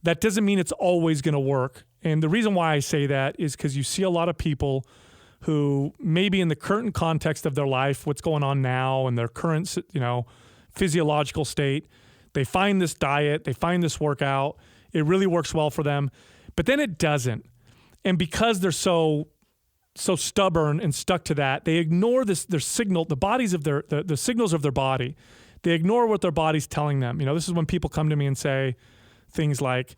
that doesn't mean it's always going to work. And the reason why I say that is because you see a lot of people who maybe in the current context of their life, what's going on now and their current, physiological state, they find this diet, they find this workout, it really works well for them, but then it doesn't. And because they're so stubborn and stuck to that, they ignore their signal, the signals of their body. They ignore what their body's telling them. This is when people come to me and say things like,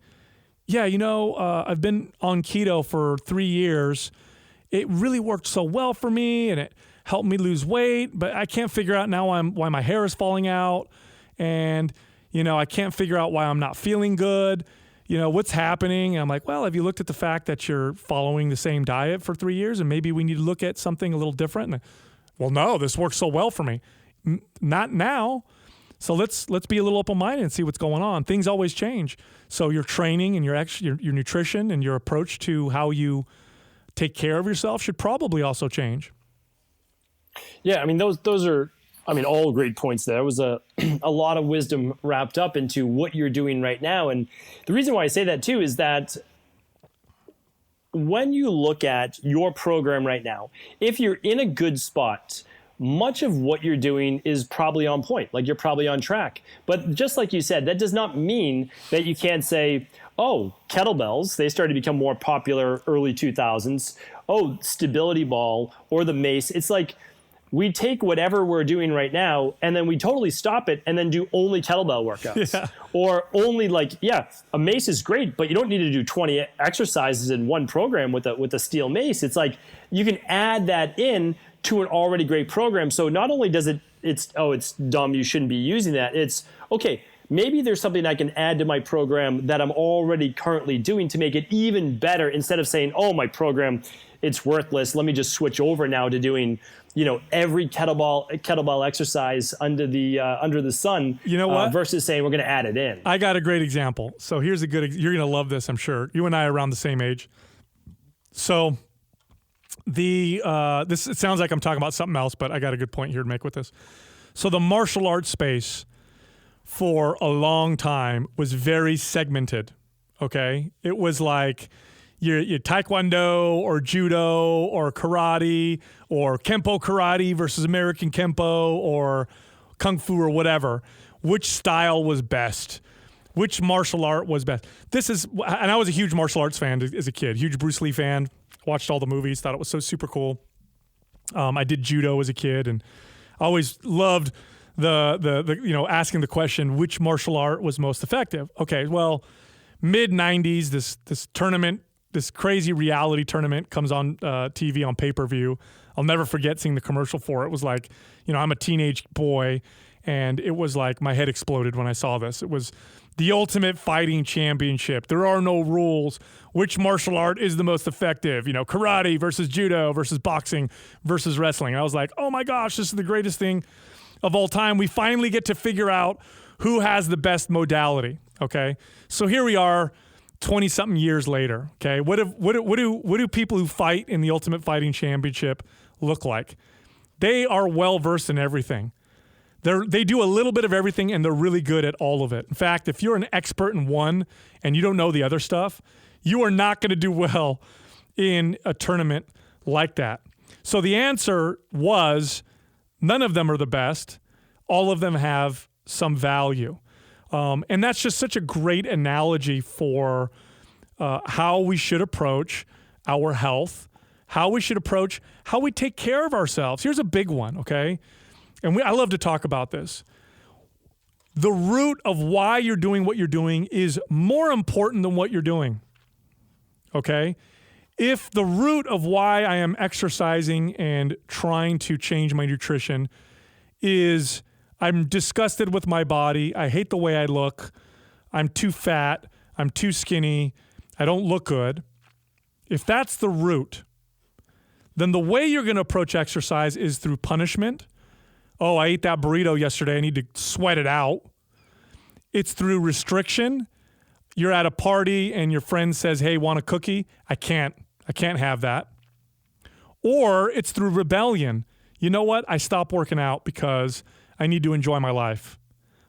yeah, I've been on keto for 3 years. It really worked so well for me and it helped me lose weight, but I can't figure out now why my hair is falling out. And, I can't figure out why I'm not feeling good. What's happening? And I'm like, well, have you looked at the fact that you're following the same diet for 3 years and maybe we need to look at something a little different? And, well, no, this works so well for me. Not now. So let's be a little open-minded and see what's going on. Things always change. So your training and your nutrition and your approach to how you take care of yourself should probably also change. Yeah, those are all great points there. There was a lot of wisdom wrapped up into what you're doing right now. And the reason why I say that too is that when you look at your program right now, if you're in a good spot, much of what you're doing is probably on point, like you're probably on track. But just like you said, that does not mean that you can't say, oh, kettlebells, they started to become more popular early 2000s. Oh, stability ball or the mace. It's like we take whatever we're doing right now and then we totally stop it and then do only kettlebell workouts. Yeah. Or only a mace is great, but you don't need to do 20 exercises in one program with a steel mace. It's like you can add that in to an already great program. So not only does it's dumb, you shouldn't be using that. It's, okay, maybe there's something I can add to my program that I'm already currently doing to make it even better instead of saying, oh, my program, it's worthless. Let me just switch over now to doing, every kettlebell exercise under the sun. You know what? Versus saying we're going to add it in. I got a great example. So here's you're going to love this, I'm sure. You and I are around the same age. So it sounds like I'm talking about something else, but I got a good point here to make with this. So the martial arts space for a long time was very segmented. Okay. It was like your taekwondo or judo or karate or Kempo karate versus American Kempo or Kung Fu or whatever. Which style was best? Which martial art was best? And I was a huge martial arts fan as a kid, huge Bruce Lee fan. Watched all the movies, thought it was so super cool. I did judo as a kid and always loved the asking the question, which martial art was most effective? Okay, well, mid 90s, this tournament, this crazy reality tournament comes on TV on pay-per-view. I'll never forget seeing the commercial for it. It was like, I'm a teenage boy And it was like my head exploded when I saw this. It was the Ultimate Fighting Championship. There are no rules. Which martial art is the most effective? Karate versus judo versus boxing versus wrestling. I was like, oh my gosh, this is the greatest thing of all time. We finally get to figure out who has the best modality. Okay. So here we are 20-something years later. Okay. What do people who fight in the Ultimate Fighting Championship look like? They are well versed in everything. They do a little bit of everything, and they're really good at all of it. In fact, if you're an expert in one and you don't know the other stuff, you are not going to do well in a tournament like that. So the answer was none of them are the best. All of them have some value. And that's just such a great analogy for how we should approach our health, how we should approach how we take care of ourselves. Here's a big one, okay? And I love to talk about this. The root of why you're doing what you're doing is more important than what you're doing, okay? If the root of why I am exercising and trying to change my nutrition is I'm disgusted with my body, I hate the way I look, I'm too fat, I'm too skinny, I don't look good. If that's the root, then the way you're going to approach exercise is through punishment. Oh, I ate that burrito yesterday, I need to sweat it out. It's through restriction. You're at a party and your friend says, hey, want a cookie? I can't have that. Or it's through rebellion. You know what? I stopped working out because I need to enjoy my life.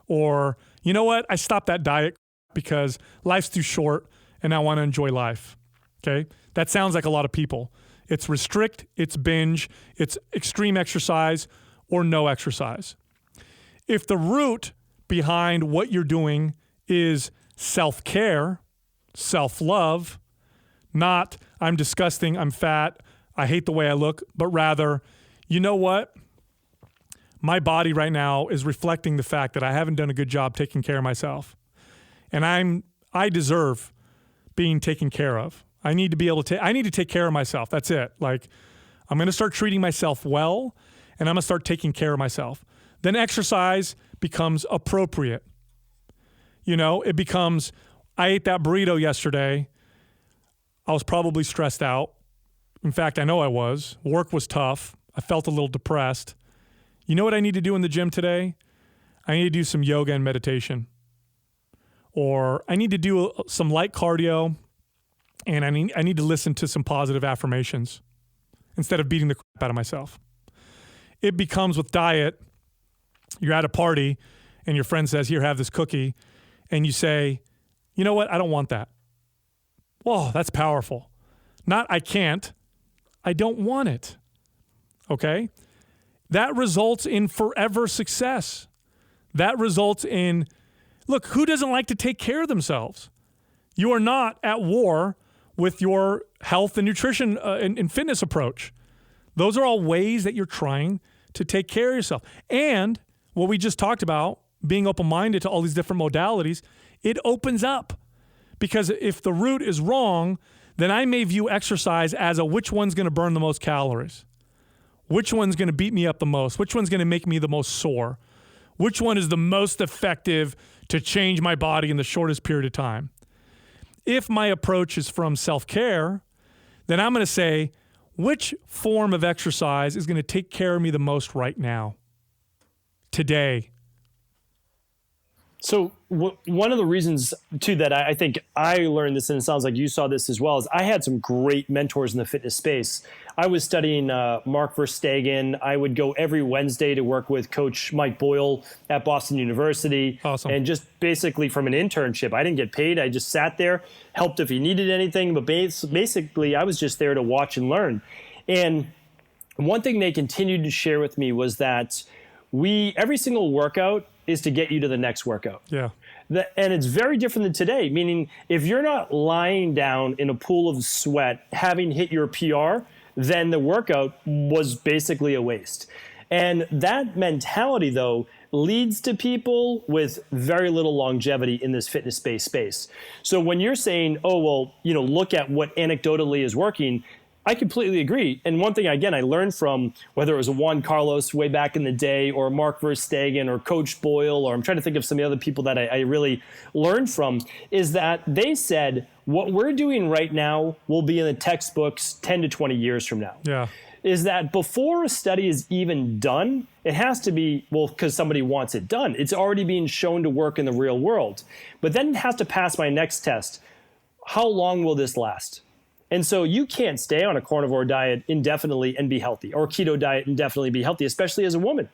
Or, you know what? I stopped that diet because life's too short and I want to enjoy life. Okay? That sounds like a lot of people. It's restrict, it's binge, it's extreme exercise, or no exercise. If the root behind what you're doing is self-care, self-love, not I'm disgusting, I'm fat, I hate the way I look, but rather, you know what? My body right now is reflecting the fact that I haven't done a good job taking care of myself. And I deserve being taken care of. I need to be able to I need to take care of myself. That's it. Like, I'm going to start treating myself well, and I'm going to start taking care of myself. Then exercise becomes appropriate. It becomes, I ate that burrito yesterday. I was probably stressed out. In fact, I know I was. Work was tough. I felt a little depressed. You know what I need to do in the gym today? I need to do some yoga and meditation. Or I need to do some light cardio, and I need to listen to some positive affirmations instead of beating the crap out of myself. It becomes with diet, you're at a party and your friend says, here, have this cookie. And you say, you know what? I don't want that. Whoa, that's powerful. Not I can't, I don't want it. Okay? That results in forever success. That results in, look, who doesn't like to take care of themselves? You are not at war with your health and nutrition and fitness approach. Those are all ways that you're trying to take care of yourself. And what we just talked about, being open-minded to all these different modalities, it opens up. Because if the root is wrong, then I may view exercise as which one's going to burn the most calories? Which one's going to beat me up the most? Which one's going to make me the most sore? Which one is the most effective to change my body in the shortest period of time? If my approach is from self-care, then I'm going to say, which form of exercise is going to take care of me the most right now, today? So one of the reasons, too, that I think I learned this, and it sounds like you saw this as well, is I had some great mentors in the fitness space. I was studying Mark Verstegen. I would go every Wednesday to work with Coach Mike Boyle at Boston University. Awesome. And just basically from an internship. I didn't get paid. I just sat there, helped if he needed anything. But basically, I was just there to watch and learn. And one thing they continued to share with me was that every single workout is to get you to the next workout. Yeah. And it's very different than today, meaning if you're not lying down in a pool of sweat, having hit your PR, then the workout was basically a waste. And that mentality, though, leads to people with very little longevity in this fitness-based space. So when you're saying, oh, well, look at what anecdotally is working, I completely agree. And one thing, again, I learned from whether it was Juan Carlos way back in the day or Mark Verstegen or Coach Boyle, or I'm trying to think of some of the other people that I really learned from, is that they said what we're doing right now will be in the textbooks 10 to 20 years from now. Yeah. Is that before a study is even done, it has to be, well, because somebody wants it done. It's already being shown to work in the real world. But then it has to pass my next test. How long will this last? And so you can't stay on a carnivore diet indefinitely and be healthy, or keto diet indefinitely be healthy, especially as a woman,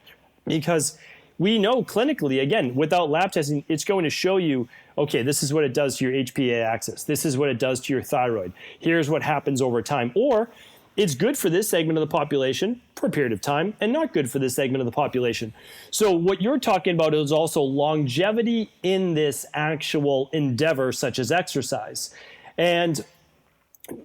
because we know clinically, again, without lab testing, it's going to show you, okay, this is what it does to your HPA axis. This is what it does to your thyroid. Here's what happens over time. Or it's good for this segment of the population for a period of time and not good for this segment of the population. So what you're talking about is also longevity in this actual endeavor, such as exercise. And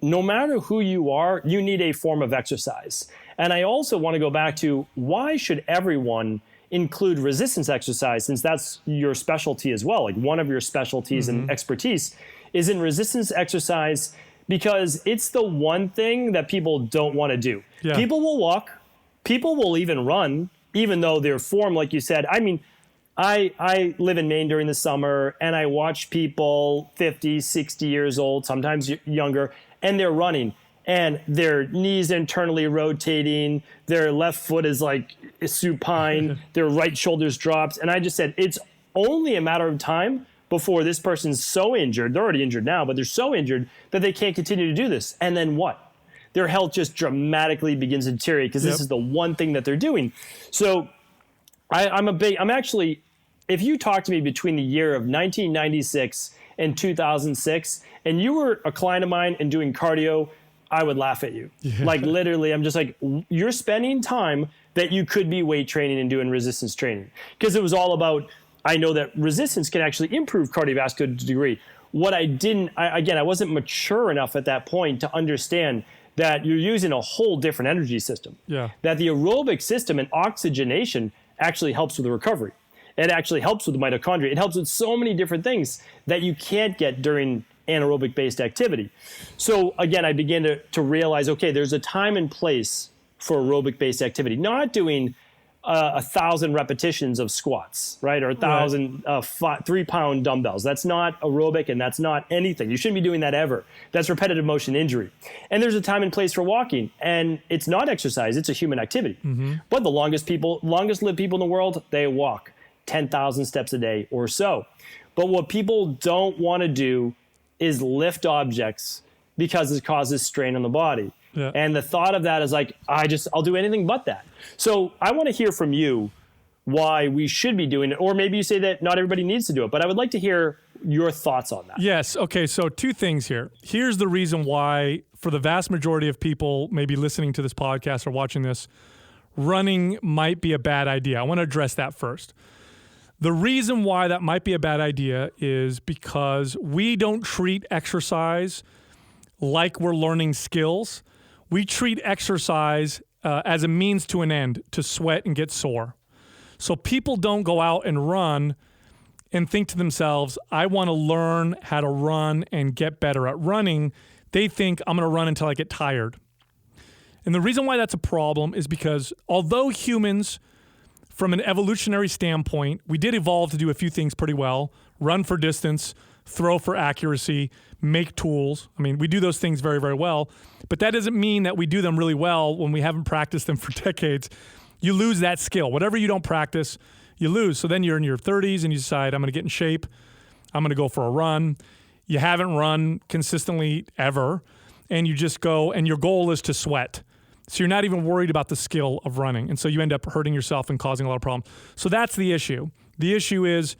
no matter who you are, you need a form of exercise. And I also want to go back to, why should everyone include resistance exercise, since that's your specialty as well? Like, one of your specialties and expertise is in resistance exercise, because it's the one thing that people don't want to do. Yeah. People will walk, people will even run, even though their form, like you said, I mean, I live in Maine during the summer, and I watch people 50, 60 years old, sometimes younger, and they're running, and their knees internally rotating, their left foot is like supine, their right shoulder's dropped. And I just said, it's only a matter of time before this person's so injured, they're already injured now, but they're so injured that they can't continue to do this. And then what? Their health just dramatically begins to deteriorate, because this is the one thing that they're doing. So I'm actually, if you talk to me between the year of 1996 and 2006, and you were a client of mine and doing cardio, I would laugh at you. Yeah. Like, literally, I'm just like, you're spending time that you could be weight training and doing resistance training. Because it was all about, I know that resistance can actually improve cardiovascular degree. What I didn't, I wasn't mature enough at that point to understand that you're using a whole different energy system. Yeah. That the aerobic system and oxygenation actually helps with the recovery. It actually helps with the mitochondria. It helps with so many different things that you can't get during anaerobic-based activity. So again, I began to realize, okay, there's a time and place for aerobic-based activity. Not doing 1,000 repetitions of squats, right? Or 1,000 3-pound dumbbells. That's not aerobic, and that's not anything. You shouldn't be doing that ever. That's repetitive motion injury. And there's a time and place for walking, and it's not exercise, it's a human activity. But the longest lived people in the world, they walk 10,000 steps a day or so. But what people don't want to do is lift objects, because it causes strain on the body. Yeah. And the thought of that is like, I'll do anything but that. So I want to hear from you why we should be doing it. Or maybe you say that not everybody needs to do it, but I would like to hear your thoughts on that. Yes. Okay. So 2 things here. Here's the reason why, for the vast majority of people maybe listening to this podcast or watching this, running might be a bad idea. I want to address that first. The reason why that might be a bad idea is because we don't treat exercise like we're learning skills. We treat exercise as a means to an end, to sweat and get sore. So people don't go out and run and think to themselves, I want to learn how to run and get better at running. They think, I'm going to run until I get tired. And the reason why that's a problem is because although humans, from an evolutionary standpoint, we did evolve to do a few things pretty well: run for distance, throw for accuracy, make tools. I mean, we do those things very, very well, but that doesn't mean that we do them really well when we haven't practiced them for decades. You lose that skill. Whatever you don't practice, you lose. So then you're in your 30s and you decide, I'm going to get in shape. I'm going to go for a run. You haven't run consistently ever, and you just go, and your goal is to sweat. So you're not even worried about the skill of running. And so you end up hurting yourself and causing a lot of problems. So that's the issue. The issue is,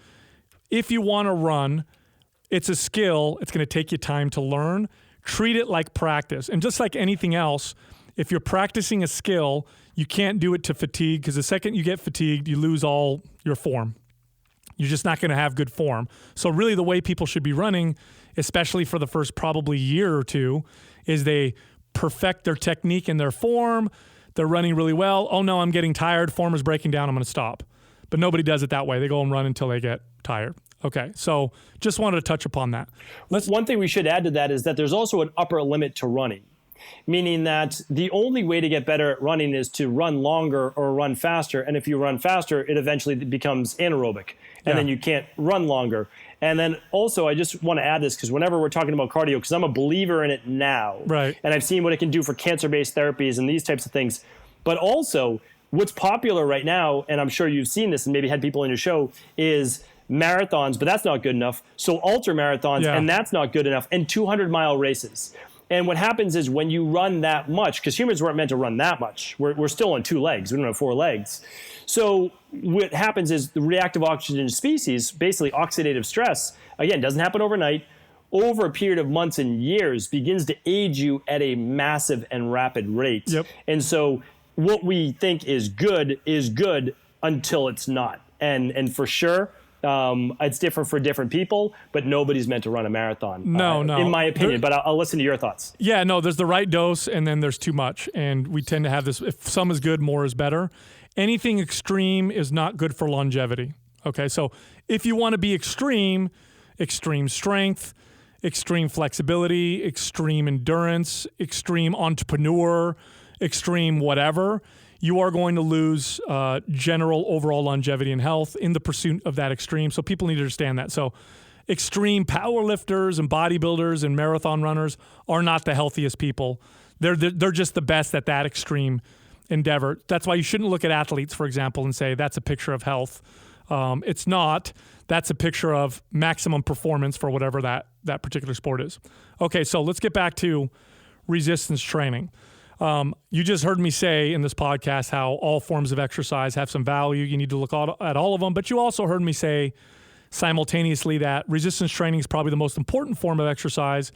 if you want to run, it's a skill. It's going to take you time to learn. Treat it like practice. And just like anything else, if you're practicing a skill, you can't do it to fatigue, because the second you get fatigued, you lose all your form. You're just not going to have good form. So really the way people should be running, especially for the first probably year or two, is they perfect their technique and their form. They're running really well. Oh no, I'm getting tired. Form is breaking down. I'm going to stop. But nobody does it that way. They go and run until they get tired. Okay, so just wanted to touch upon that. One thing we should add to that is that there's also an upper limit to running. meaning that the only way to get better at running is to run longer or run faster. And if you run faster, it eventually becomes anaerobic, and then you can't run longer. And then also, I just want to add this, because whenever we're talking about cardio, because I'm a believer in it now, right, and I've seen what it can do for cancer-based therapies and these types of things, but also what's popular right now, and I'm sure you've seen this and maybe had people on your show, is marathons, but that's not good enough. So ultra marathons, and that's not good enough, and 200-mile races. And what happens is when you run that much, because humans weren't meant to run that much. We're still on 2 legs. We don't have 4 legs. So what happens is the reactive oxygen species, basically oxidative stress, again, doesn't happen overnight, over a period of months and years begins to age you at a massive and rapid rate. Yep. And so what we think is good until it's not. And for sure, it's different for different people, but nobody's meant to run a marathon. No. In my opinion, but I'll listen to your thoughts. Yeah, no, there's the right dose, and then there's too much. And we tend to have this, if some is good, more is better. Anything extreme is not good for longevity. Okay, so if you want to be extreme strength, extreme flexibility, extreme endurance, extreme entrepreneur, extreme whatever, you are going to lose general overall longevity and health in the pursuit of that extreme. So people need to understand that. So extreme power lifters and bodybuilders and marathon runners are not the healthiest people. They're just the best at that extreme endeavor. That's why you shouldn't look at athletes, for example, and say that's a picture of health. It's not. That's a picture of maximum performance for whatever that particular sport is. Okay, so let's get back to resistance training. You just heard me say in this podcast how all forms of exercise have some value. You need to look at all of them, but you also heard me say simultaneously that resistance training is probably the most important form of exercise,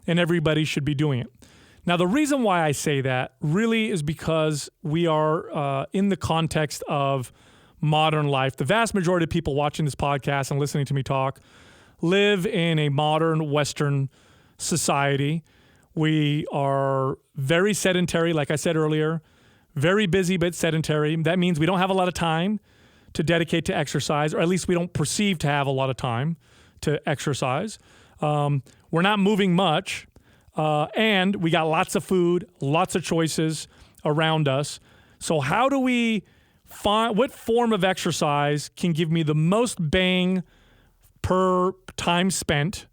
and everybody should be doing it. Now, the reason why I say that really is because we are in the context of modern life. The vast majority of people watching this podcast and listening to me talk live in a modern Western society. We are very sedentary, like I said earlier, very busy but sedentary. That means we don't have a lot of time to dedicate to exercise, or at least we don't perceive to have a lot of time to exercise. We're not moving much, and we got lots of food, lots of choices around us. So how do we find what form of exercise can give me the most bang per time spent?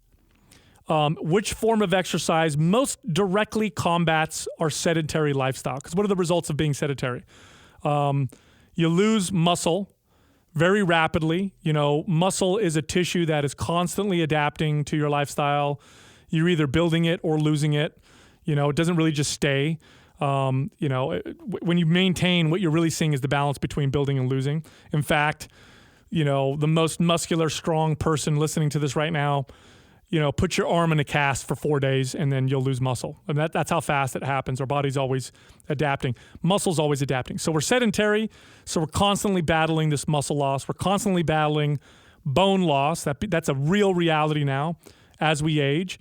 Which form of exercise most directly combats our sedentary lifestyle? Because what are the results of being sedentary? You lose muscle very rapidly. You know, muscle is a tissue that is constantly adapting to your lifestyle. You're either building it or losing it. You know, it doesn't really just stay. When you maintain, what you're really seeing is the balance between building and losing. In fact, you know, the most muscular, strong person listening to this right now, you know, put your arm in a cast for 4 days and then you'll lose muscle. And that's how fast it happens. Our body's always adapting. Muscle's always adapting. So we're sedentary, so we're constantly battling this muscle loss. We're constantly battling bone loss. That's a real reality now as we age.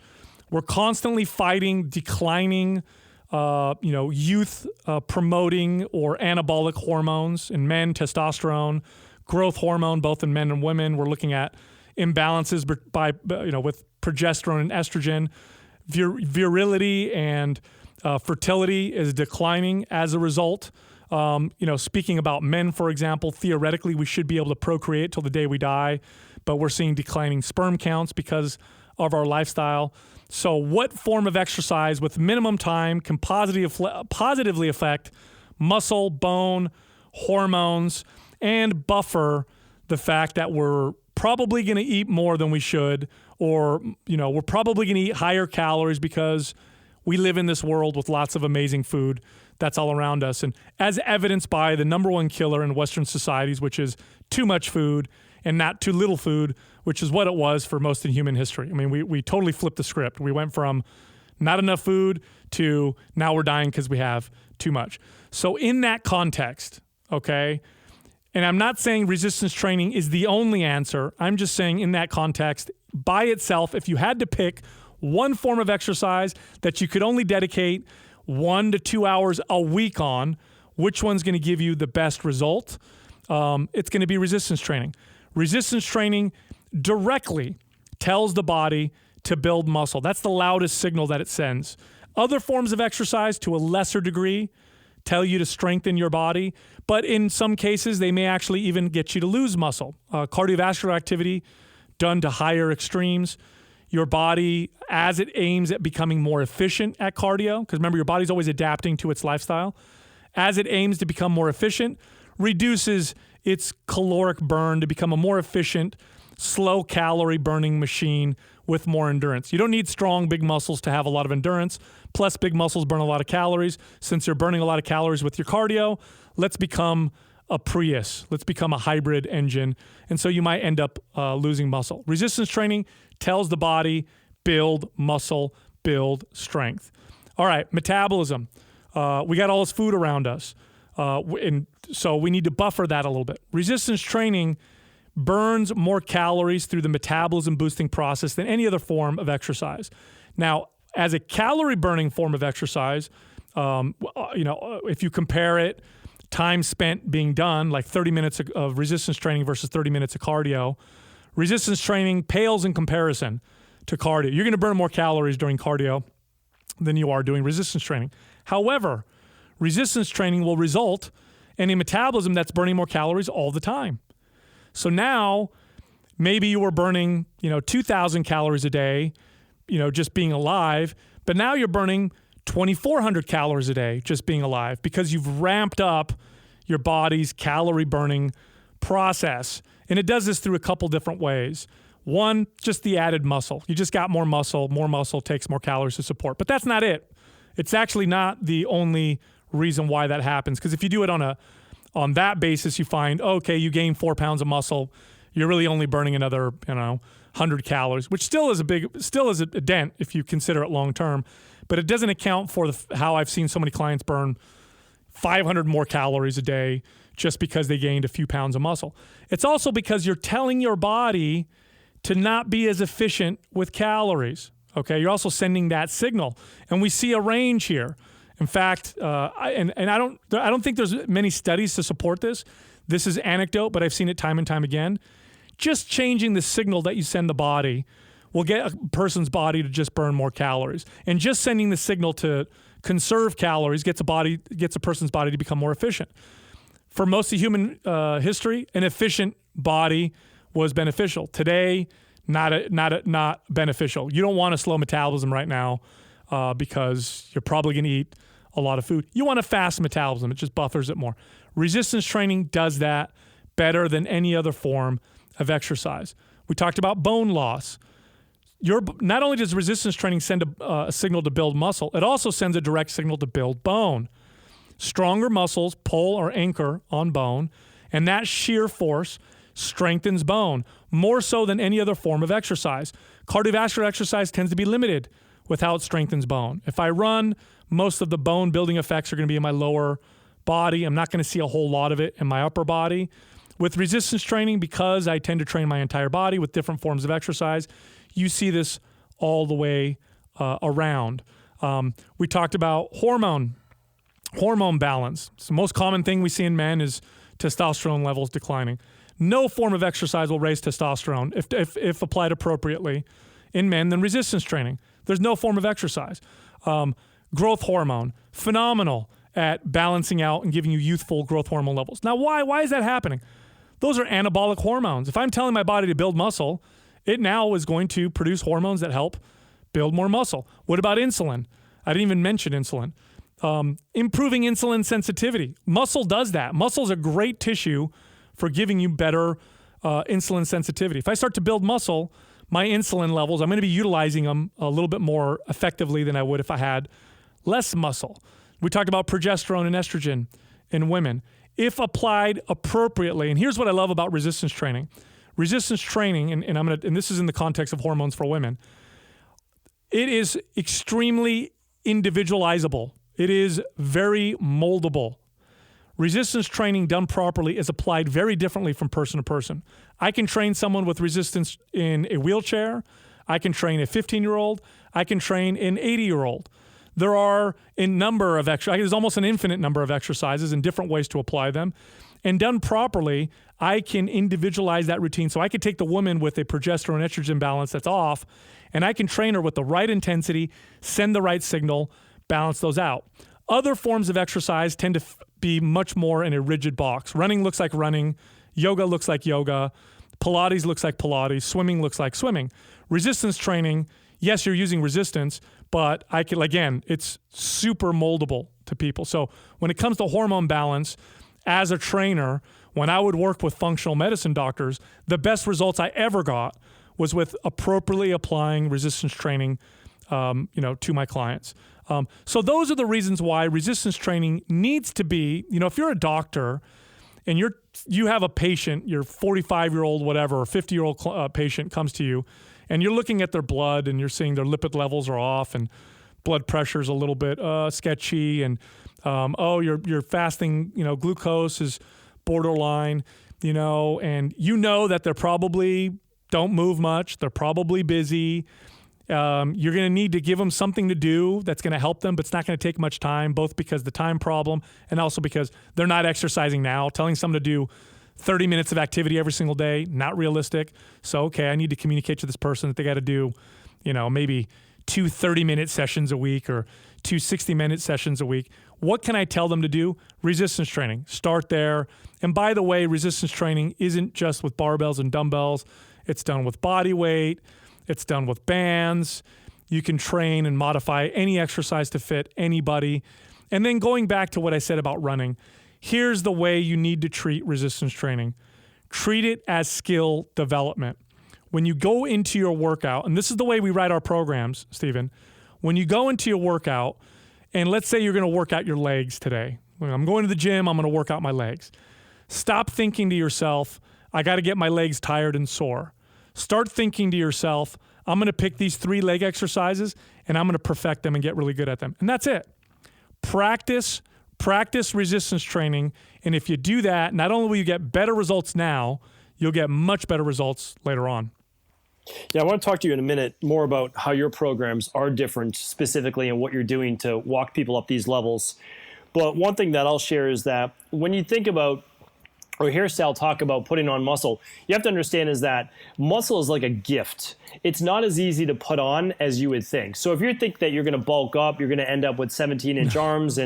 We're constantly fighting declining youth promoting or anabolic hormones in men, testosterone, growth hormone, both in men and women. We're looking at imbalances with progesterone and estrogen. Virility and fertility is declining as a result. Speaking about men, for example, theoretically, we should be able to procreate till the day we die, but we're seeing declining sperm counts because of our lifestyle. So what form of exercise with minimum time can positively affect muscle, bone, hormones, and buffer the fact that we're probably going to eat more than we should, or, we're probably going to eat higher calories because we live in this world with lots of amazing food that's all around us. And as evidenced by the number one killer in Western societies, which is too much food and not too little food, which is what it was for most of human history. I mean, we totally flipped the script. We went from not enough food to now we're dying because we have too much. So in that context, okay, and I'm not saying resistance training is the only answer. I'm just saying in that context, by itself, if you had to pick one form of exercise that you could only dedicate 1 to 2 hours a week on, which one's going to give you the best result? It's going to be resistance training. Resistance training directly tells the body to build muscle. That's the loudest signal that it sends. Other forms of exercise, to a lesser degree, tell you to strengthen your body, but in some cases, they may actually even get you to lose muscle. Cardiovascular activity done to higher extremes, your body, as it aims at becoming more efficient at cardio, because remember, your body's always adapting to its lifestyle, as it aims to become more efficient, reduces its caloric burn to become a more efficient, slow calorie burning machine with more endurance. You don't need strong, big muscles to have a lot of endurance. Plus, big muscles burn a lot of calories. Since you're burning a lot of calories with your cardio, let's become a Prius. Let's become a hybrid engine. And so you might end up losing muscle. Resistance training tells the body, build muscle, build strength. All right, metabolism. We got all this food around us. And so we need to buffer that a little bit. Resistance training burns more calories through the metabolism boosting process than any other form of exercise. Now, as a calorie burning form of exercise, if you compare it, time spent being done, like 30 minutes of resistance training versus 30 minutes of cardio, resistance training pales in comparison to cardio. You're going to burn more calories during cardio than you are doing resistance training. However, resistance training will result in a metabolism that's burning more calories all the time. So now maybe you were burning, 2,000 calories a day, just being alive, but now you're burning 2,400 calories a day just being alive because you've ramped up your body's calorie burning process. And it does this through a couple different ways. One, just the added muscle. You just got more muscle. More muscle takes more calories to support. But that's not it. It's actually not the only reason why that happens. Because if you do it on that basis, you find, okay, you gain 4 pounds of muscle. You're really only burning another, 100 calories, which still is a dent if you consider it long term. But it doesn't account for how I've seen so many clients burn 500 more calories a day just because they gained a few pounds of muscle. It's also because you're telling your body to not be as efficient with calories. Okay, you're also sending that signal, and we see a range here. In fact, I don't think there's many studies to support this. This is anecdote, but I've seen it time and time again. Just changing the signal that you send the body will get a person's body to just burn more calories, and just sending the signal to conserve calories gets a person's body to become more efficient. For most of human history, an efficient body was beneficial. Today, not beneficial. You don't want a slow metabolism right now because you're probably going to eat a lot of food. You want a fast metabolism. It just buffers it more. Resistance training does that better than any other form of exercise. We talked about bone loss. Not only does resistance training send a signal to build muscle, it also sends a direct signal to build bone. Stronger muscles pull or anchor on bone, and that shear force strengthens bone more so than any other form of exercise. Cardiovascular exercise tends to be limited with how it strengthens bone. If I run, most of the bone building effects are going to be in my lower body. I'm not going to see a whole lot of it in my upper body. With resistance training, because I tend to train my entire body with different forms of exercise, you see this all the way around. We talked about hormone balance. So the most common thing we see in men is testosterone levels declining. No form of exercise will raise testosterone if applied appropriately in men than resistance training. There's no form of exercise. Growth hormone, phenomenal at balancing out and giving you youthful growth hormone levels. Now, why is that happening? Those are anabolic hormones. If I'm telling my body to build muscle, it now is going to produce hormones that help build more muscle. What about insulin? I didn't even mention insulin. Improving insulin sensitivity. Muscle does that. Muscle is a great tissue for giving you better insulin sensitivity. If I start to build muscle, my insulin levels, I'm going to be utilizing them a little bit more effectively than I would if I had less muscle. We talked about progesterone and estrogen in women. If applied appropriately, and here's what I love about resistance training. Resistance training, and this is in the context of hormones for women, it is extremely individualizable. It is very moldable. Resistance training done properly is applied very differently from person to person. I can train someone with resistance in a wheelchair. I can train a 15-year-old. I can train an 80-year-old. There are a number of there's almost an infinite number of exercises and different ways to apply them. And done properly, I can individualize that routine. So I could take the woman with a progesterone estrogen balance that's off, and I can train her with the right intensity, send the right signal, balance those out. Other forms of exercise tend to be much more in a rigid box. Running looks like running. Yoga looks like yoga. Pilates looks like Pilates. Swimming looks like swimming. Resistance training, yes, you're using resistance, but it's super moldable to people. So when it comes to hormone balance, as a trainer, when I would work with functional medicine doctors, the best results I ever got was with appropriately applying resistance training, to my clients. So those are the reasons why resistance training needs to be, if you're a doctor and you have a patient, your 45-year-old, whatever, or 50-year-old patient comes to you, and you're looking at their blood and you're seeing their lipid levels are off and blood pressure's a little bit sketchy, and your fasting, glucose is borderline, and that they're probably don't move much, they're probably busy. You're going to need to give them something to do that's going to help them, but it's not going to take much time, both because the time problem and also because they're not exercising now. Telling someone to do 30 minutes of activity every single day, not realistic. So, okay, I need to communicate to this person that they got to do, maybe 2 30-minute sessions a week or 2 60-minute sessions a week. What can I tell them to do? Resistance training. Start there. And by the way, resistance training isn't just with barbells and dumbbells. It's done with body weight. It's done with bands. You can train and modify any exercise to fit anybody. And then going back to what I said about running, here's the way you need to treat resistance training. Treat it as skill development. When you go into your workout, and this is the way we write our programs, Stephen, when you go into your workout, and let's say you're going to work out your legs today. When I'm going to the gym, I'm going to work out my legs. Stop thinking to yourself, I got to get my legs tired and sore. Start thinking to yourself, I'm going to pick these 3 leg exercises and I'm going to perfect them and get really good at them. And that's it. Practice resistance training. And if you do that, not only will you get better results now, you'll get much better results later on. Yeah, I want to talk to you in a minute more about how your programs are different specifically and what you're doing to walk people up these levels. But one thing that I'll share is that when you think about or hear Sal talk about putting on muscle, you have to understand is that muscle is like a gift. It's not as easy to put on as you would think. So if you think that you're going to bulk up, you're going to end up with 17-inch arms,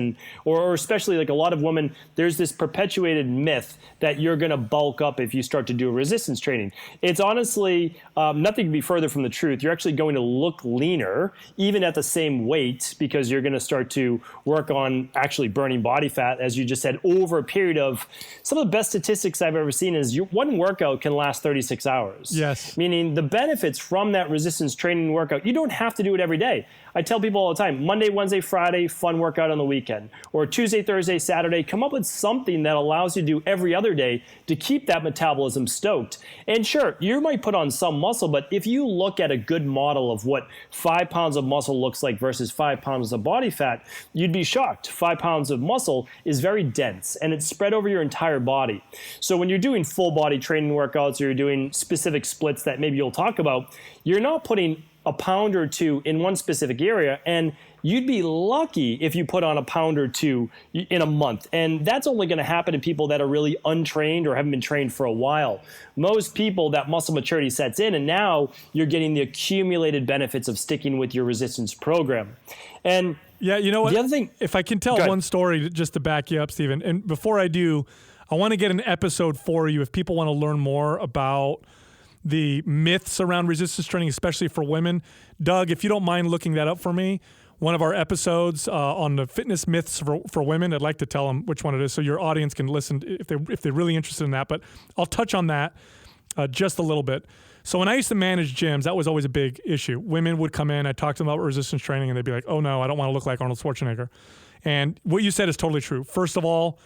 or especially like a lot of women, there's this perpetuated myth that you're going to bulk up if you start to do resistance training. It's honestly nothing to be further from the truth. You're actually going to look leaner, even at the same weight, because you're going to start to work on actually burning body fat, as you just said, over a period of some of the best statistics I've ever seen is one workout can last 36 hours. Yes. Meaning the benefits from that resistance training workout, you don't have to do it every day. I tell people all the time, Monday, Wednesday, Friday, fun workout on the weekend. Or Tuesday, Thursday, Saturday, come up with something that allows you to do every other day to keep that metabolism stoked. And sure, you might put on some muscle, but if you look at a good model of what 5 pounds of muscle looks like versus 5 pounds of body fat, you'd be shocked. 5 pounds of muscle is very dense and it's spread over your entire body. So when you're doing full body training workouts or you're doing specific splits that maybe you'll talk about, you're not putting a pound or 2 in one specific area, and you'd be lucky if you put on a pound or 2 in a month. And that's only going to happen to people that are really untrained or haven't been trained for a while. Most people, that muscle maturity sets in, and now you're getting the accumulated benefits of sticking with your resistance program. And yeah, you know what? The other thing, if I can tell one story just to back you up, Stephen, and before I do, I want to get an episode for you if people want to learn more about the myths around resistance training, especially for women. Doug, if you don't mind looking that up for me, one of our episodes on the fitness myths for women, I'd like to tell them which one it is so your audience can listen if they're really interested in that. But I'll touch on that just a little bit. So when I used to manage gyms, that was always a big issue. Women would come in, I'd talk to them about resistance training, and they'd be like, oh no, I don't want to look like Arnold Schwarzenegger. And what you said is totally true. First of all,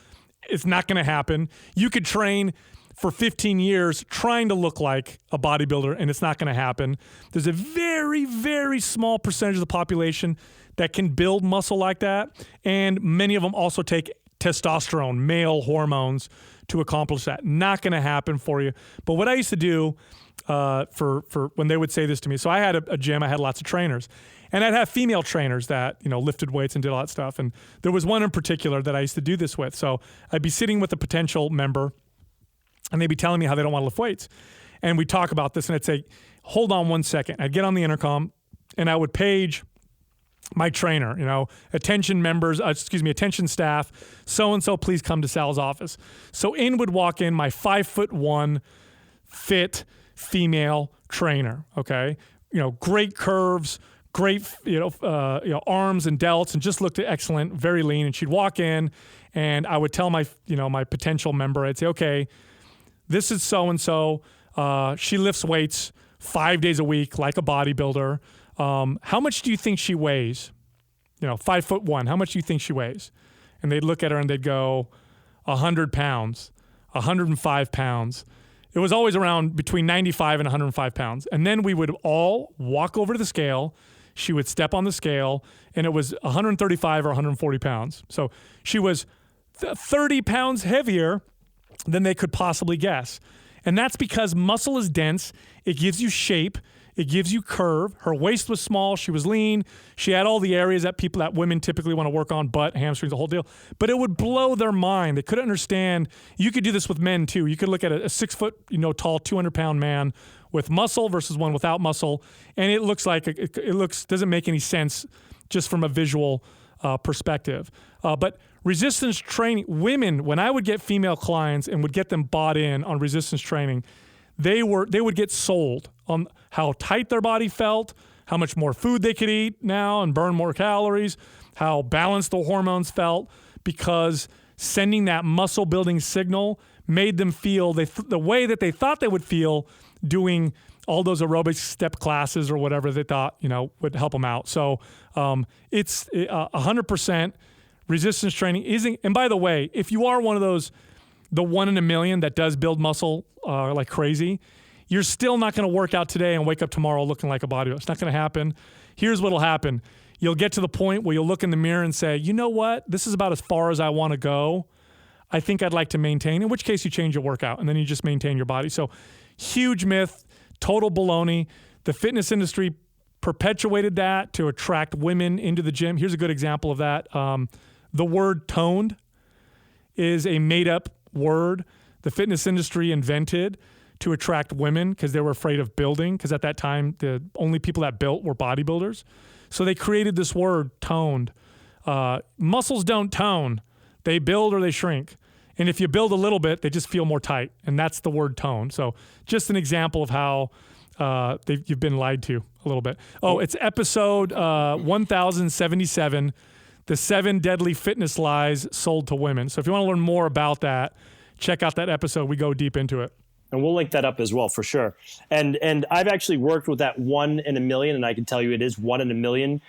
it's not going to happen. You could train for 15 years trying to look like a bodybuilder, and it's not going to happen. There's a very, very small percentage of the population that can build muscle like that, and many of them also take testosterone, male hormones, to accomplish that. Not going to happen for you. But what I used to do for when they would say this to me. So I had a gym, I had lots of trainers, and I'd have female trainers that, lifted weights and did all that stuff. And there was one in particular that I used to do this with. So I'd be sitting with a potential member and they'd be telling me how they don't want to lift weights. And we'd talk about this and I'd say, hold on one second. I'd get on the intercom and I would page my trainer, attention staff, so-and-so, please come to Sal's office. So in would walk in my 5'1" fit female trainer. Okay. Great curves, great, arms and delts, and just looked excellent, very lean. And she'd walk in and I would tell my potential member, I'd say, okay, this is so-and-so. She lifts weights 5 days a week like a bodybuilder. How much do you think she weighs? 5'1". How much do you think she weighs? And they'd look at her and they'd go, 100 pounds, 105 pounds. It was always around between 95 and 105 pounds. And then we would all walk over to the scale. She would step on the scale and it was 135 or 140 pounds. So she was 30 pounds heavier than they could possibly guess. And that's because muscle is dense. It gives you shape. It gives you curve. Her waist was small. She was lean. She had all the areas that women typically want to work on, butt, hamstrings, the whole deal. But it would blow their mind. They couldn't understand. You could do this with men too. You could look at a 6 foot, tall, 200-pound man with muscle versus one without muscle, and it looks like doesn't make any sense just from a visual perspective. But resistance training, women, when I would get female clients and would get them bought in on resistance training, they would get sold on how tight their body felt, how much more food they could eat now and burn more calories, how balanced the hormones felt, because sending that muscle building signal made them feel the way that they thought they would feel doing all those aerobic step classes or whatever they thought, would help them out. So it's 100% resistance training isn't. And by the way, if you are one of those, the 1 in a million that does build muscle like crazy, you're still not going to work out today and wake up tomorrow looking like a bodybuilder. It's not going to happen. Here's what'll happen. You'll get to the point where you'll look in the mirror and say, you know what? This is about as far as I want to go. I think I'd like to maintain, in which case you change your workout and then you just maintain your body. So huge myth, total baloney. The fitness industry perpetuated that to attract women into the gym. Here's a good example of that. The word toned is a made-up word the fitness industry invented to attract women because they were afraid of building, because at that time, the only people that built were bodybuilders. So they created this word, toned. Muscles don't tone. They build or they shrink. And if you build a little bit, they just feel more tight. And that's the word tone. So just an example of how you've been lied to a little bit. Oh, it's episode 1077, The 7 Deadly Fitness Lies Sold to Women. So if you want to learn more about that, check out that episode. We go deep into it. And we'll link that up as well, for sure. And I've actually worked with that 1 in a million, and I can tell you it is 1 in a million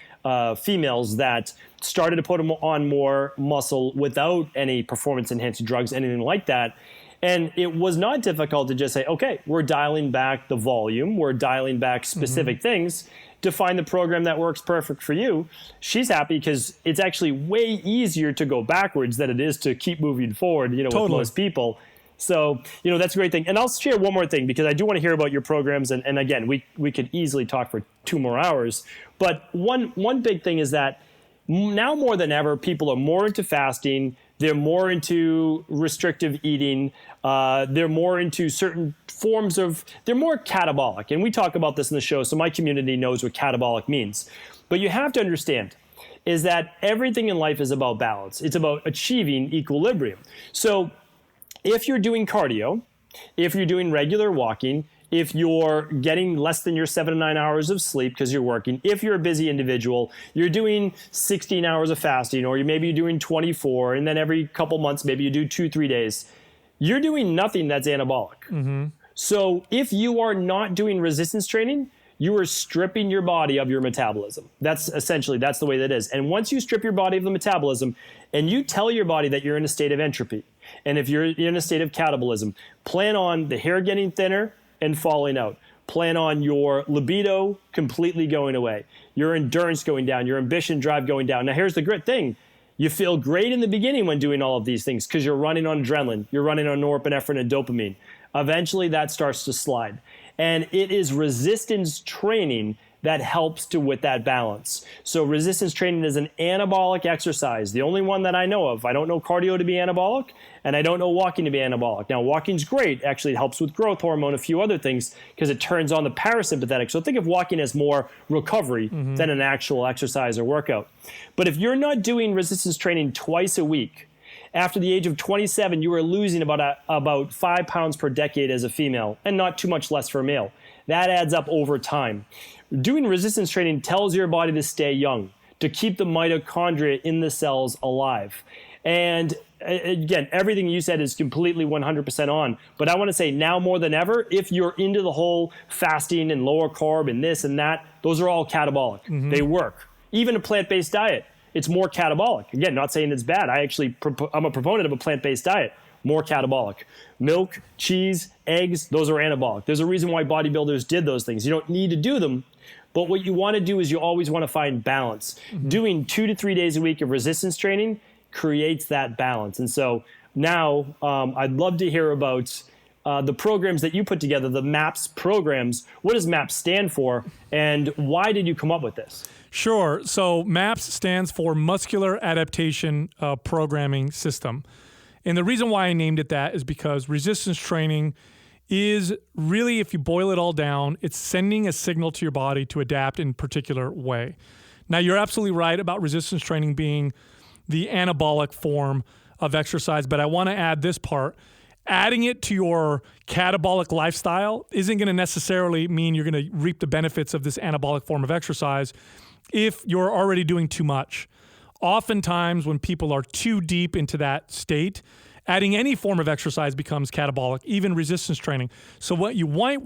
females that started to put on more muscle without any performance-enhancing drugs, anything like that. And it was not difficult to just say, okay, we're dialing back the volume, we're dialing back specific things to find the program that works perfect for you. She's happy because it's actually way easier to go backwards than it is to keep moving forward, with most people. So, that's a great thing. And I'll share one more thing because I do want to hear about your programs. And again, we could easily talk for 2 more hours. But one big thing is that now more than ever, people are more into fasting. They're more into restrictive eating. They're more into certain forms they're more catabolic. And we talk about this in the show, so my community knows what catabolic means. But you have to understand is that everything in life is about balance. It's about achieving equilibrium. So if you're doing cardio, if you're doing regular walking, if you're getting less than your 7 to 9 hours of sleep because you're working, if you're a busy individual, you're doing 16 hours of fasting, or maybe you're doing 24, and then every couple months, maybe you do 2-3 days, you're doing nothing that's anabolic. Mm-hmm. So if you are not doing resistance training, you are stripping your body of your metabolism. That's the way that is. And once you strip your body of the metabolism and you tell your body that you're in a state of entropy, and if you're in a state of catabolism, plan on the hair getting thinner and falling out. Plan on your libido completely going away, your endurance going down, your ambition drive going down. Now, here's the great thing. You feel great in the beginning when doing all of these things because you're running on adrenaline, you're running on norepinephrine and dopamine. Eventually, that starts to slide. And it is resistance training that helps with that balance. So resistance training is an anabolic exercise, the only one that I know of. I don't know cardio to be anabolic, and I don't know walking to be anabolic. Now, walking's great. Actually, it helps with growth hormone, a few other things, because it turns on the parasympathetic. So think of walking as more recovery than an actual exercise or workout. But if you're not doing resistance training twice a week, after the age of 27, you are losing about 5 pounds per decade as a female, and not too much less for a male. That adds up over time. Doing resistance training tells your body to stay young, to keep the mitochondria in the cells alive. And again, everything you said is completely 100% on. But I want to say now more than ever, if you're into the whole fasting and lower carb and this and that, those are all catabolic. They work. Even a plant-based diet, it's more catabolic. Again, not saying it's bad. I'm a proponent of a plant-based diet. More catabolic. Milk, cheese, eggs, those are anabolic. There's a reason why bodybuilders did those things. You don't need to do them, but what you want to do is you always want to find balance. Doing 2 to 3 days a week of resistance training creates that balance. And so now I'd love to hear about the programs that you put together, the MAPS programs. What does MAPS stand for, and why did you come up with this? Sure. So MAPS stands for Muscular Adaptation Programming System. And the reason why I named it that is because resistance training is really, if you boil it all down, it's sending a signal to your body to adapt in a particular way. Now, you're absolutely right about resistance training being the anabolic form of exercise, but I want to add this part. Adding it to your catabolic lifestyle isn't going to necessarily mean you're going to reap the benefits of this anabolic form of exercise if you're already doing too much. Oftentimes, when people are too deep into that state, adding any form of exercise becomes catabolic, even resistance training. So what you might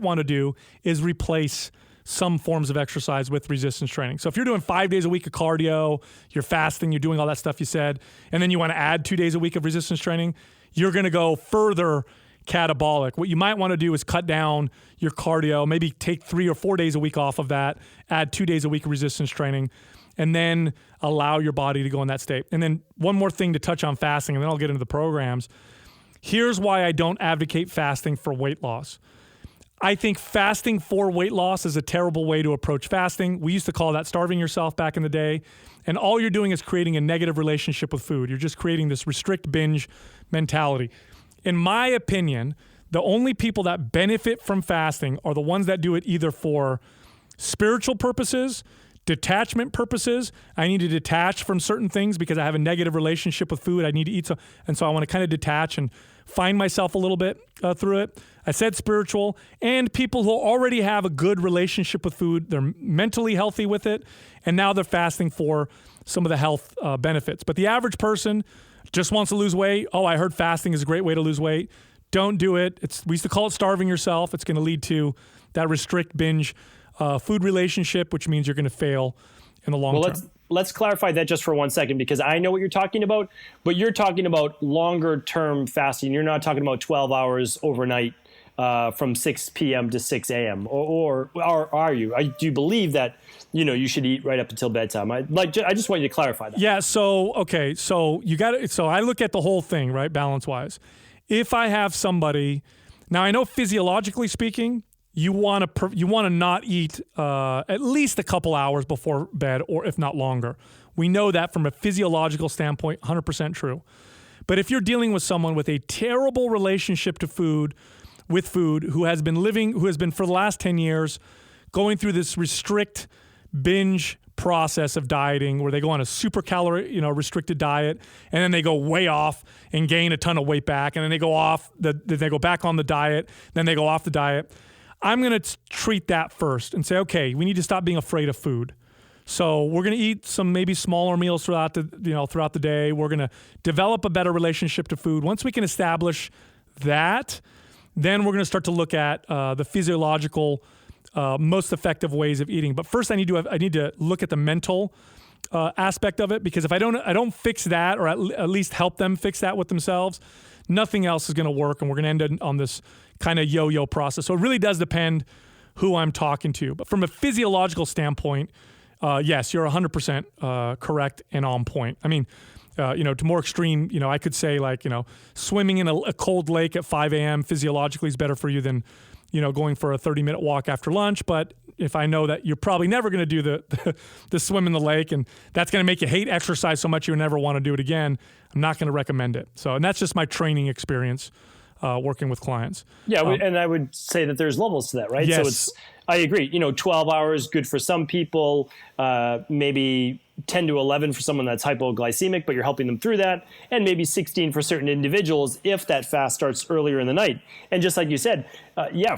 want to do is replace some forms of exercise with resistance training. So if you're doing 5 days a week of cardio, you're fasting, you're doing all that stuff you said, and then you want to add 2 days a week of resistance training, you're going to go further catabolic. What you might want to do is cut down your cardio, maybe take 3 or 4 days a week off of that, add 2 days a week of resistance training, and then allow your body to go in that state. And then one more thing to touch on fasting, and then I'll get into the programs. Here's why I don't advocate fasting for weight loss. I think fasting for weight loss is a terrible way to approach fasting. We used to call that starving yourself back in the day. And all you're doing is creating a negative relationship with food. You're just creating this restrict binge mentality. In my opinion, the only people that benefit from fasting are the ones that do it either for spiritual purposes, detachment purposes. I need to detach from certain things because I have a negative relationship with food. I need to eat. And so I want to kind of detach and find myself a little bit through it. I said spiritual, and people who already have a good relationship with food, they're mentally healthy with it, and now they're fasting for some of the health benefits. But the average person just wants to lose weight. Oh, I heard fasting is a great way to lose weight. Don't do it. We used to call it starving yourself. It's going to lead to that restrict binge food relationship, which means you're going to fail in the long term. Let's clarify that just for 1 second, because I know what you're talking about, but you're talking about longer term fasting. You're not talking about 12 hours overnight from 6 p.m. to 6 a.m. Or are you? Do you believe that you should eat right up until bedtime? I just want you to clarify that. Yeah. So okay. So I look at the whole thing, right, balance wise. If I have somebody, now I know physiologically speaking, you want to not eat at least a couple hours before bed, or if not longer. We know that from a physiological standpoint, 100% true. But if you're dealing with someone with a terrible relationship to food, who has been for the last 10 years going through this restrict binge process of dieting where they go on a super calorie, restricted diet, and then they go way off and gain a ton of weight back, and then they go back on the diet, then they go off the diet. I'm going to treat that first and say, okay, we need to stop being afraid of food. So we're going to eat some maybe smaller meals throughout the day. We're going to develop a better relationship to food. Once we can establish that, then we're going to start to look at the physiological most effective ways of eating. But first, I need to look at the mental aspect of it, because if I don't fix that, or at least help them fix that with themselves, nothing else is going to work, and we're going to end on this kind of yo-yo process. So it really does depend who I'm talking to. But from a physiological standpoint, yes, you're 100% correct and on point. I mean, to more extreme, I could say swimming in a cold lake at 5 a.m. physiologically is better for you than, going for a 30-minute walk after lunch. But if I know that you're probably never going to do the swim in the lake, and that's going to make you hate exercise so much you never want to do it again, I'm not going to recommend it. So, and that's just my training experience working with clients. Yeah, and I would say that there's levels to that, right? Yes. So I agree. 12 hours, good for some people, maybe 10 to 11 for someone that's hypoglycemic, but you're helping them through that, and maybe 16 for certain individuals if that fast starts earlier in the night. And just like you said,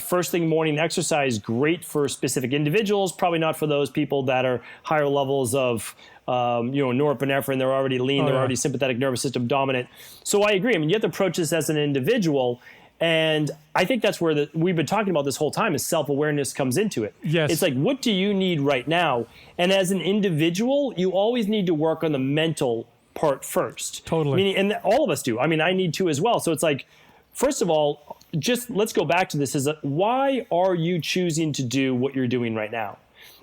first thing morning exercise, great for specific individuals, probably not for those people that are higher levels of norepinephrine, they're already lean, they're already sympathetic nervous system dominant. So I agree. I mean, you have to approach this as an individual. And I think that's where we've been talking about this whole time is self-awareness comes into it. Yes. It's like, what do you need right now? And as an individual, you always need to work on the mental part first. Totally. And all of us do. I mean, I need to as well. So it's like, first of all, just let's go back to this. Is why are you choosing to do what you're doing right now?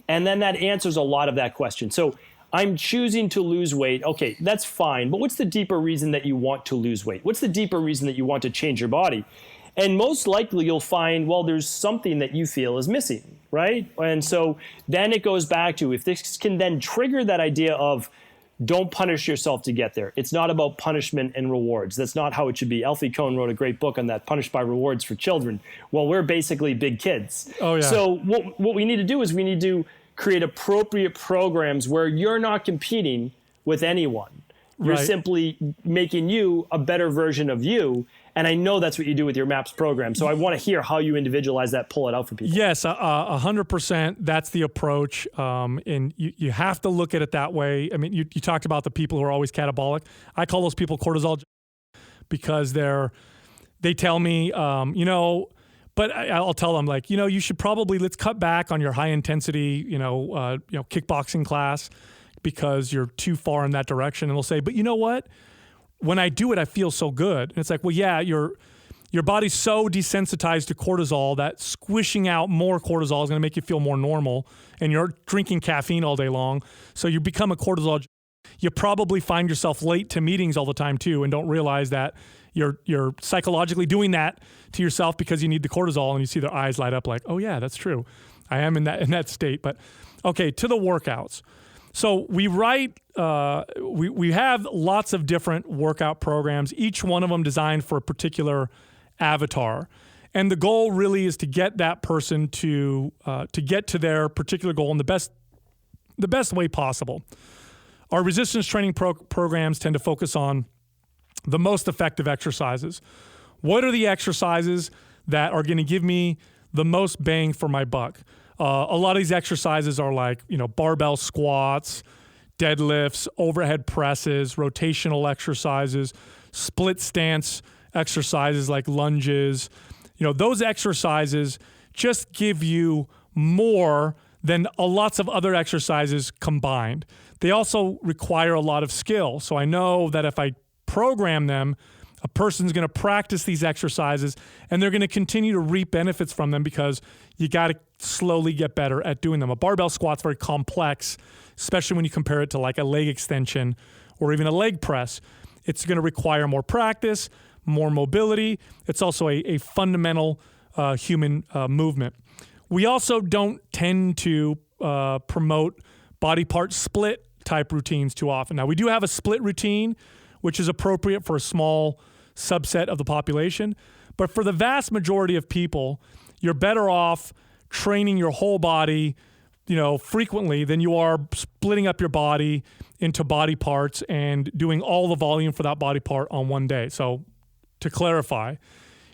And then that answers a lot of that question. So I'm choosing to lose weight. Okay, that's fine. But what's the deeper reason that you want to lose weight? What's the deeper reason that you want to change your body? And most likely you'll find, well, there's something that you feel is missing, right? And so then it goes back to, if this can then trigger that idea of don't punish yourself to get there. It's not about punishment and rewards. That's not how it should be. Alfie Kohn wrote a great book on that, Punished by Rewards for Children. Well, we're basically big kids. Oh, yeah. So what we need to do is we need to create appropriate programs where you're not competing with anyone. You're simply making you a better version of you. And I know that's what you do with your MAPS program. So I want to hear how you individualize that, pull it out for people. Yes, 100%. That's the approach. And you have to look at it that way. I mean, you talked about the people who are always catabolic. I call those people cortisol because they tell me, but I'll tell them like, you should probably, let's cut back on your high intensity, kickboxing class because you're too far in that direction. And they'll say, but you know what? When I do it, I feel so good. And it's like, well, yeah, your body's so desensitized to cortisol that squishing out more cortisol is going to make you feel more normal. And you're drinking caffeine all day long. So you become a cortisol. You probably find yourself late to meetings all the time too, and don't realize that you're psychologically doing that to yourself because you need the cortisol, and you see their eyes light up like, oh yeah, that's true. I am in that state. But okay, to the workouts. So we we have lots of different workout programs, each one of them designed for a particular avatar. And the goal really is to get that person to get to their particular goal in the best way possible. Our resistance training programs tend to focus on the most effective exercises. What are the exercises that are going to give me the most bang for my buck? A lot of these exercises are like, barbell squats, deadlifts, overhead presses, rotational exercises, split stance exercises like lunges. Those exercises just give you more than lots of other exercises combined. They also require a lot of skill. So I know that if I program them, a person's going to practice these exercises and they're going to continue to reap benefits from them because you got to slowly get better at doing them. A barbell squat's very complex, especially when you compare it to like a leg extension or even a leg press. It's going to require more practice, more mobility. It's also a fundamental human movement. We also don't tend to promote body part split type routines too often. Now, we do have a split routine, which is appropriate for a small subset of the population. But for the vast majority of people, you're better off training your whole body, frequently than you are splitting up your body into body parts and doing all the volume for that body part on one day. So to clarify,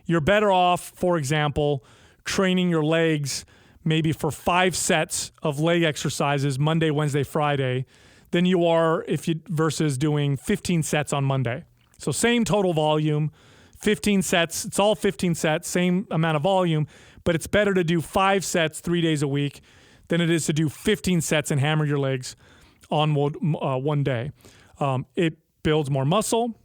you're better off, for example, training your legs maybe for 5 sets of leg exercises Monday, Wednesday, Friday than you are versus doing 15 sets on Monday. So same total volume, 15 sets. It's all 15 sets, same amount of volume, but it's better to do 5 sets 3 days a week than it is to do 15 sets and hammer your legs on one day. It builds more muscle.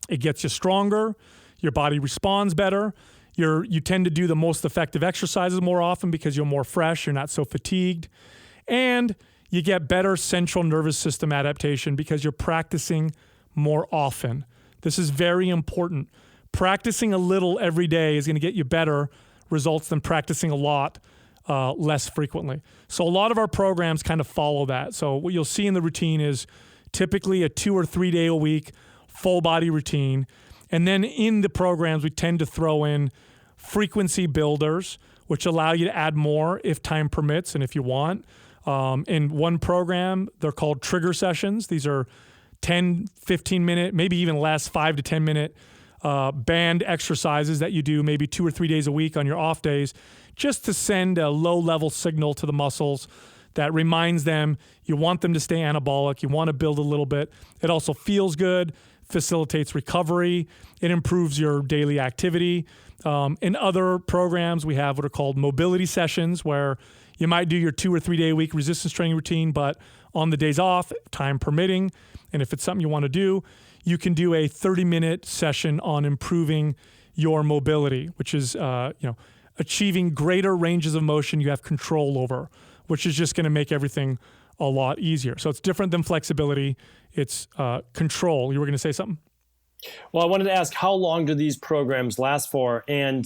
It gets you stronger. Your body responds better. You tend to do the most effective exercises more often because you're more fresh. You're not so fatigued. And you get better central nervous system adaptation because you're practicing more often. This is very important. Practicing a little every day is going to get you better results than practicing a lot less frequently. So a lot of our programs kind of follow that. So what you'll see in the routine is typically a 2 or 3 day a week full body routine. And then in the programs, we tend to throw in frequency builders, which allow you to add more if time permits and if you want. In one program, they're called trigger sessions. These are 10, 15 minute, maybe even less, 5 to 10 minute band exercises that you do maybe 2 or 3 days a week on your off days, just to send a low level signal to the muscles that reminds them you want them to stay anabolic, you want to build a little bit. It also feels good, facilitates recovery, it improves your daily activity. In other programs, we have what are called mobility sessions, where you might do your 2 or 3 day a week resistance training routine, but on the days off, time permitting, and if it's something you want to do, you can do a 30-minute session on improving your mobility, which is achieving greater ranges of motion you have control over, which is just going to make everything a lot easier. So it's different than flexibility. It's control. You were going to say something? Well, I wanted to ask, how long do these programs last for? And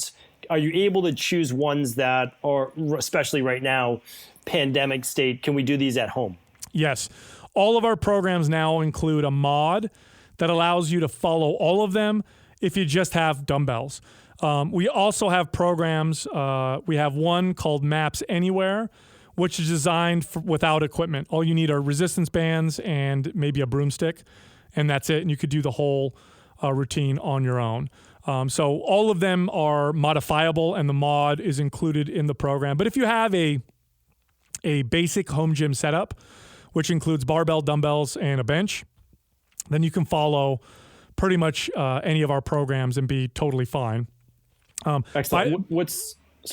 are you able to choose ones that are, especially right now, pandemic state, can we do these at home? Yes. All of our programs now include a mod that allows you to follow all of them if you just have dumbbells. We also have programs. We have one called MAPS Anywhere, which is designed without equipment. All you need are resistance bands and maybe a broomstick, and that's it. And you could do the whole routine on your own. So all of them are modifiable, and the mod is included in the program. But if you have a basic home gym setup, which includes barbell, dumbbells, and a bench, then you can follow pretty much any of our programs and be totally fine. Excellent.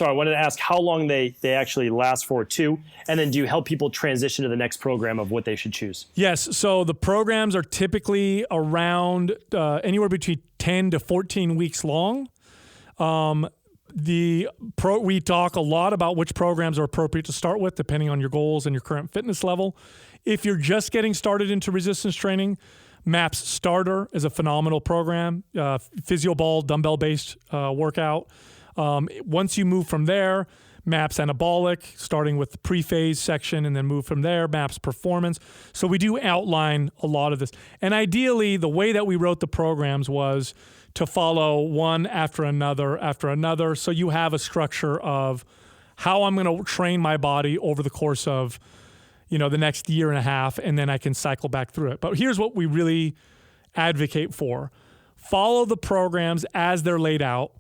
I wanted to ask how long they actually last for too, and then do you help people transition to the next program of what they should choose? Yes. So the programs are typically around anywhere between 10 to 14 weeks long. We talk a lot about which programs are appropriate to start with, depending on your goals and your current fitness level. If you're just getting started into resistance training, MAPS Starter is a phenomenal program, physio ball, dumbbell-based workout. Once you move from there, MAPS Anabolic, starting with the pre-phase section, and then move from there, MAPS Performance. So we do outline a lot of this. And ideally, the way that we wrote the programs was to follow one after another. So you have a structure of how I'm going to train my body over the course of, the next year and a half, and then I can cycle back through it. But here's what we really advocate for. Follow the programs as they're laid out,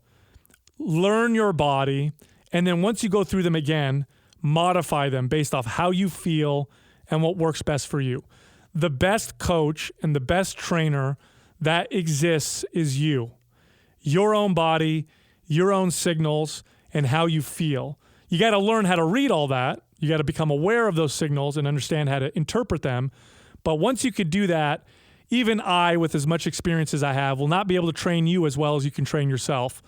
learn your body, and then once you go through them again, modify them based off how you feel and what works best for you. The best coach and the best trainer that exists is you. Your own body, your own signals, and how you feel. You got to learn how to read all that. You got to become aware of those signals and understand how to interpret them. But once you could do that, even I, with as much experience as I have, will not be able to train you as well as you can train yourself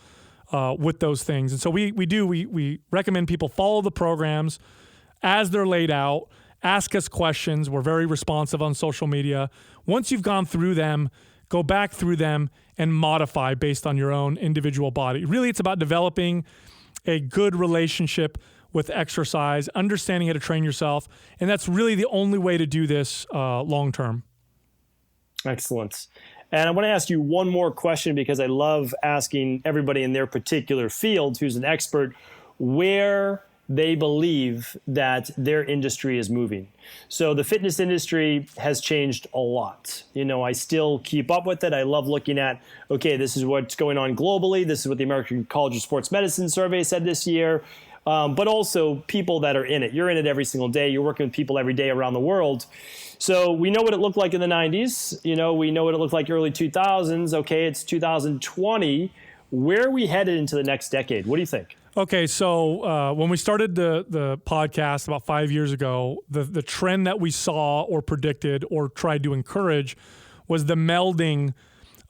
with those things. And so we recommend people follow the programs as they're laid out, ask us questions. We're very responsive on social media. Once you've gone through them, go back through them and modify based on your own individual body. Really, it's about developing a good relationship with exercise, understanding how to train yourself. And that's really the only way to do this long-term. Excellent. And I want to ask you one more question, because I love asking everybody in their particular field who's an expert where they believe that their industry is moving. So the fitness industry has changed a lot. I still keep up with it. I love looking at, okay, this is what's going on globally. This is what the American College of Sports Medicine survey said this year. But also people that are in it. You're in it every single day. You're working with people every day around the world. So we know what it looked like in the 90s. We know what it looked like early 2000s. Okay, it's 2020. Where are we headed into the next decade? What do you think? Okay, so when we started the podcast about 5 years ago, the trend that we saw or predicted or tried to encourage was the melding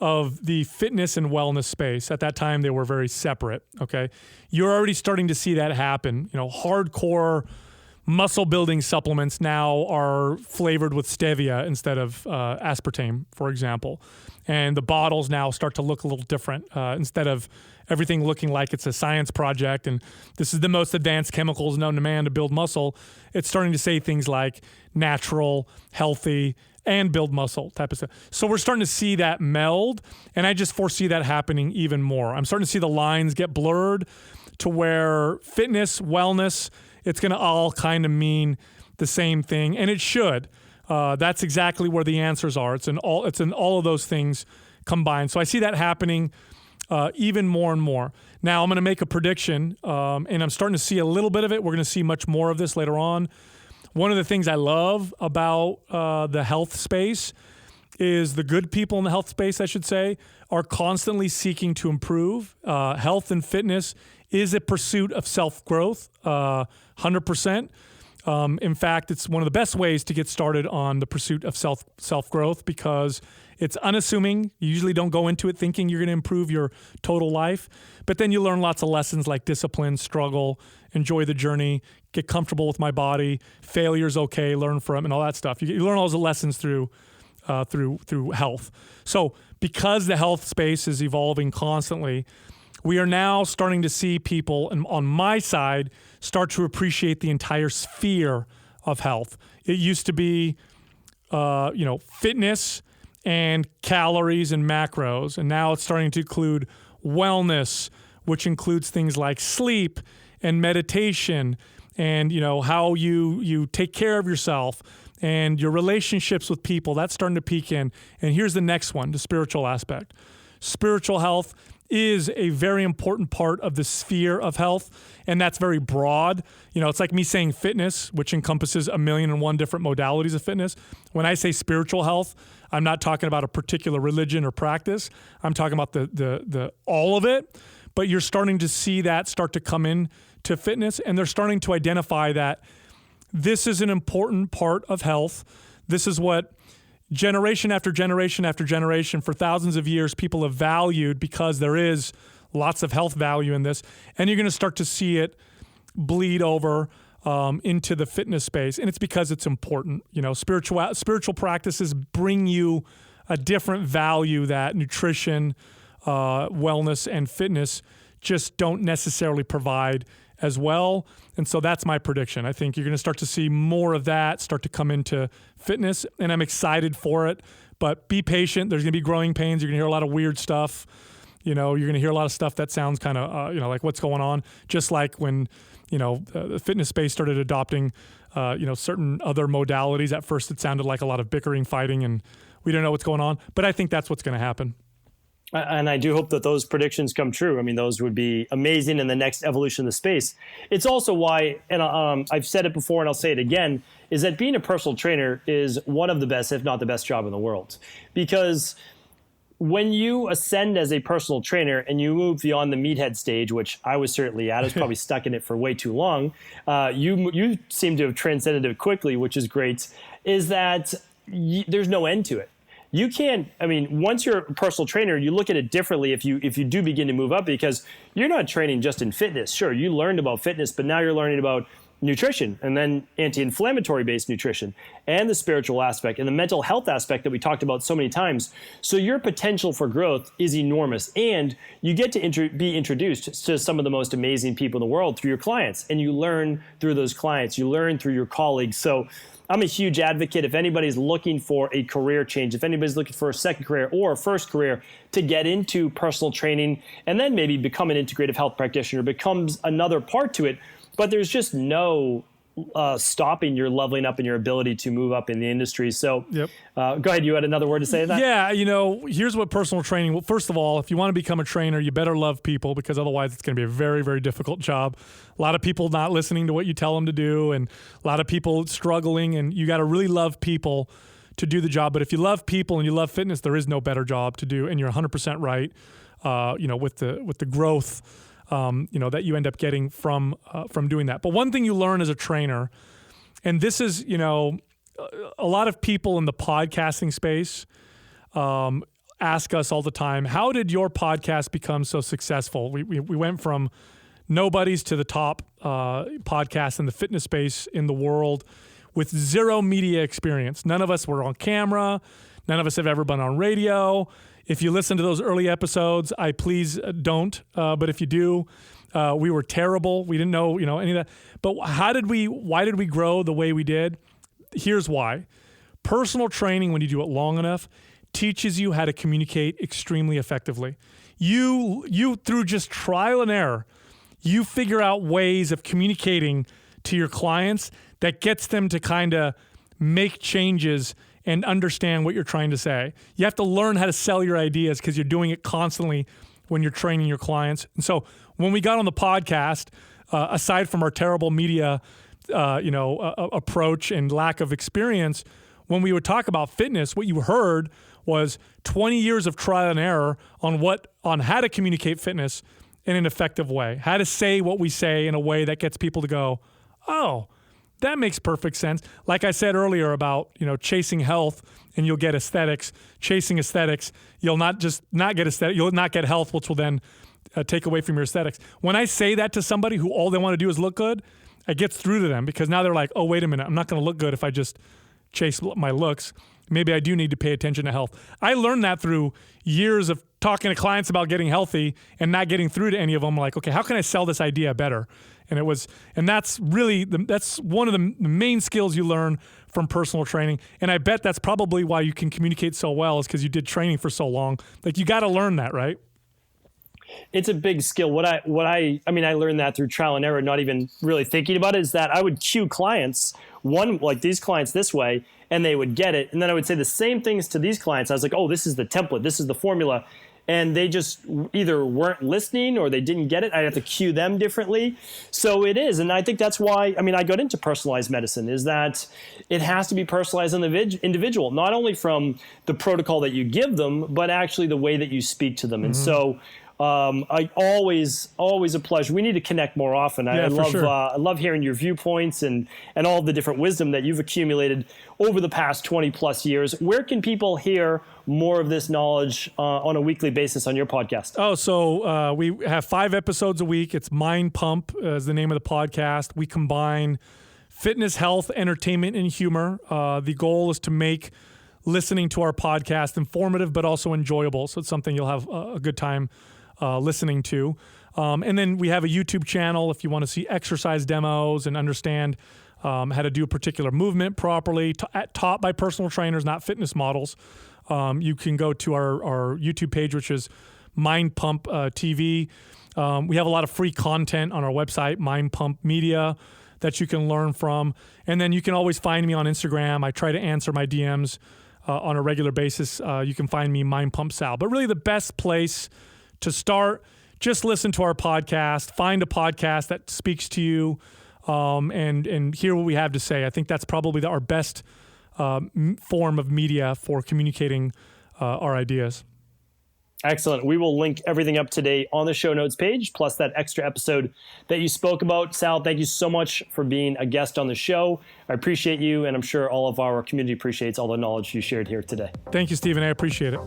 of the fitness and wellness space. At that time, they were very separate, okay? You're already starting to see that happen. Hardcore muscle building supplements now are flavored with stevia instead of aspartame, for example. And the bottles now start to look a little different. Instead of everything looking like it's a science project and this is the most advanced chemicals known to man to build muscle, it's starting to say things like natural, healthy, and build muscle type of stuff. So we're starting to see that meld, and I just foresee that happening even more. I'm starting to see the lines get blurred to where fitness, wellness, it's going to all kind of mean the same thing, and it should. That's exactly where the answers are. It's in all of those things combined. So I see that happening even more and more. Now I'm going to make a prediction, and I'm starting to see a little bit of it. We're going to see much more of this later on. One of the things I love about the health space is the good people in the health space, I should say, are constantly seeking to improve. Health and fitness is a pursuit of self-growth, 100%. In fact, it's one of the best ways to get started on the pursuit of self-growth because it's unassuming. You usually don't go into it thinking you're going to improve your total life, but then you learn lots of lessons like discipline, struggle, enjoy the journey, get comfortable with my body, failure's okay, learn from, and all that stuff. You learn all those lessons through health. So because the health space is evolving constantly, we are now starting to see people on my side start to appreciate the entire sphere of health. It used to be, fitness and calories and macros, and now it's starting to include wellness, which includes things like sleep and meditation and, how you take care of yourself and your relationships with people. That's starting to peak in. And here's the next one, the spiritual aspect. Spiritual health is a very important part of the sphere of health, and that's very broad. It's like me saying fitness, which encompasses 1,000,001 different modalities of fitness. When I say spiritual health, I'm not talking about a particular religion or practice. I'm talking about the all of it. But you're starting to see that start to come in to fitness, and they're starting to identify that this is an important part of health. This is what generation after generation after generation for thousands of years people have valued because there is lots of health value in this. And you're going to start to see it bleed over into the fitness space. And it's because it's important. Spiritual practices bring you a different value that nutrition, wellness, and fitness just don't necessarily provide as well. And so that's my prediction. I think you're going to start to see more of that start to come into fitness, and I'm excited for it. But be patient. There's going to be growing pains. You're going to hear a lot of weird stuff. You're going to hear a lot of stuff that sounds kind of, like what's going on. Just like when, the fitness space started adopting, certain other modalities. At first, it sounded like a lot of bickering, fighting, and we don't know what's going on. But I think that's what's going to happen. And I do hope that those predictions come true. I mean, those would be amazing in the next evolution of the space. It's also why, and I've said it before and I'll say it again, is that being a personal trainer is one of the best, if not the best job in the world. Because when you ascend as a personal trainer and you move beyond the meathead stage, which I was certainly at, I was probably stuck in it for way too long, you seem to have transcended it quickly, which is great, is that there's no end to it. You can't, once you're a personal trainer, you look at it differently if you do begin to move up, because you're not training just in fitness. Sure, you learned about fitness, but now you're learning about nutrition, and then anti-inflammatory based nutrition, and the spiritual aspect, and the mental health aspect that we talked about so many times. So your potential for growth is enormous, and you get to be introduced to some of the most amazing people in the world through your clients, and you learn through those clients, you learn through your colleagues. So I'm a huge advocate. If anybody's looking for a career change, if anybody's looking for a second career or a first career to get into personal training and then maybe become an integrative health practitioner becomes another part to it, but there's just no stopping your leveling up and your ability to move up in the industry. So yep. Go ahead. You had another word to say to that? Yeah. Here's what personal training, well, first of all, if you want to become a trainer, you better love people, because otherwise it's going to be a very, very difficult job. A lot of people not listening to what you tell them to do, and a lot of people struggling, and you got to really love people to do the job. But if you love people and you love fitness, there is no better job to do. And you're 100% right, with the growth that you end up getting from doing that. But one thing you learn as a trainer, and this is, a lot of people in the podcasting space ask us all the time, how did your podcast become so successful? We went from nobodies to the top podcast in the fitness space in the world with zero media experience. None of us were on camera. None of us have ever been on radio. If you listen to those early episodes, please don't. But if you do, we were terrible. We didn't know, any of that. But why did we grow the way we did? Here's why. Personal training, when you do it long enough, teaches you how to communicate extremely effectively. You through just trial and error, you figure out ways of communicating to your clients that gets them to kind of make changes and understand what you're trying to say. You have to learn how to sell your ideas because you're doing it constantly when you're training your clients. And so when we got on the podcast, aside from our terrible media, approach and lack of experience, when we would talk about fitness, what you heard was 20 years of trial and error on how to communicate fitness in an effective way, how to say what we say in a way that gets people to go, oh, that makes perfect sense. Like I said earlier about, chasing health and you'll get aesthetics, chasing aesthetics, you'll not get aesthetic, you'll not get health, which will then take away from your aesthetics. When I say that to somebody who all they want to do is look good, it gets through to them because now they're like, oh, wait a minute, I'm not going to look good if I just chase my looks. Maybe I do need to pay attention to health. I learned that through years of talking to clients about getting healthy and not getting through to any of them. Like, okay, how can I sell this idea better? And that's really, that's one of the main skills you learn from personal training. And I bet that's probably why you can communicate so well is because you did training for so long. Like you got to learn that, right? It's a big skill. I learned that through trial and error, not even really thinking about it, is that I would cue clients, like these clients this way, and they would get it. And then I would say the same things to these clients. I was like, oh, this is the template. This is the formula. And they just either weren't listening or they didn't get it. I'd have to cue them differently. So it is. And I think that's why, I got into personalized medicine, is that it has to be personalized on the individual, not only from the protocol that you give them, but actually the way that you speak to them. Mm-hmm. And so I always a pleasure. We need to connect more often. Yeah, I love hearing your viewpoints and all the different wisdom that you've accumulated over the past 20 plus years. Where can people hear more of this knowledge on a weekly basis on your podcast? So we have 5 episodes a week. It's Mind Pump is the name of the podcast. We combine fitness, health, entertainment, and humor. The goal is to make listening to our podcast informative, but also enjoyable. So it's something you'll have a good time listening to. And then we have a YouTube channel if you want to see exercise demos and understand how to do a particular movement properly, taught by personal trainers, not fitness models. You can go to our YouTube page, which is Mind Pump TV. We have a lot of free content on our website, Mind Pump Media, that you can learn from. And then you can always find me on Instagram. I try to answer my DMs on a regular basis. You can find me Mind Pump Sal. But really the best place to start, just listen to our podcast, find a podcast that speaks to you, and hear what we have to say. I think that's probably our best form of media for communicating our ideas. Excellent. We will link everything up today on the show notes page, plus that extra episode that you spoke about. Sal, thank you so much for being a guest on the show. I appreciate you, and I'm sure all of our community appreciates all the knowledge you shared here today. Thank you, Stephen. I appreciate it.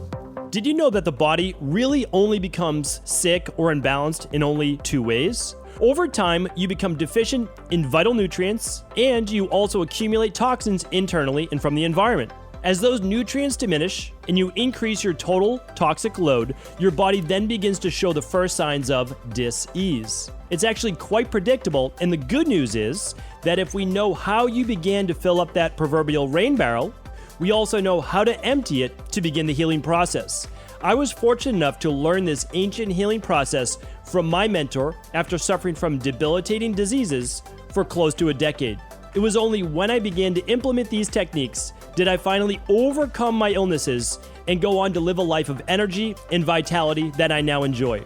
Did you know that the body really only becomes sick or imbalanced in only 2 ways? Over time, you become deficient in vital nutrients, and you also accumulate toxins internally and from the environment. As those nutrients diminish and you increase your total toxic load, your body then begins to show the first signs of dis-ease. It's actually quite predictable, and the good news is that if we know how you began to fill up that proverbial rain barrel, we also know how to empty it to begin the healing process. I was fortunate enough to learn this ancient healing process from my mentor after suffering from debilitating diseases for close to a decade. It was only when I began to implement these techniques did I finally overcome my illnesses and go on to live a life of energy and vitality that I now enjoy.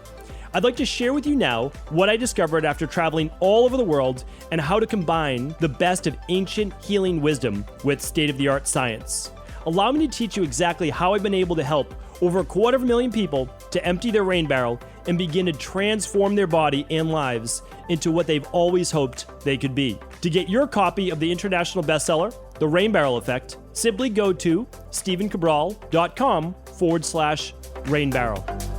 I'd like to share with you now what I discovered after traveling all over the world and how to combine the best of ancient healing wisdom with state-of-the-art science. Allow me to teach you exactly how I've been able to help over 250,000 people to empty their rain barrel and begin to transform their body and lives into what they've always hoped they could be. To get your copy of the international bestseller, The Rain Barrel Effect, simply go to stephencabral.com/rainbarrel.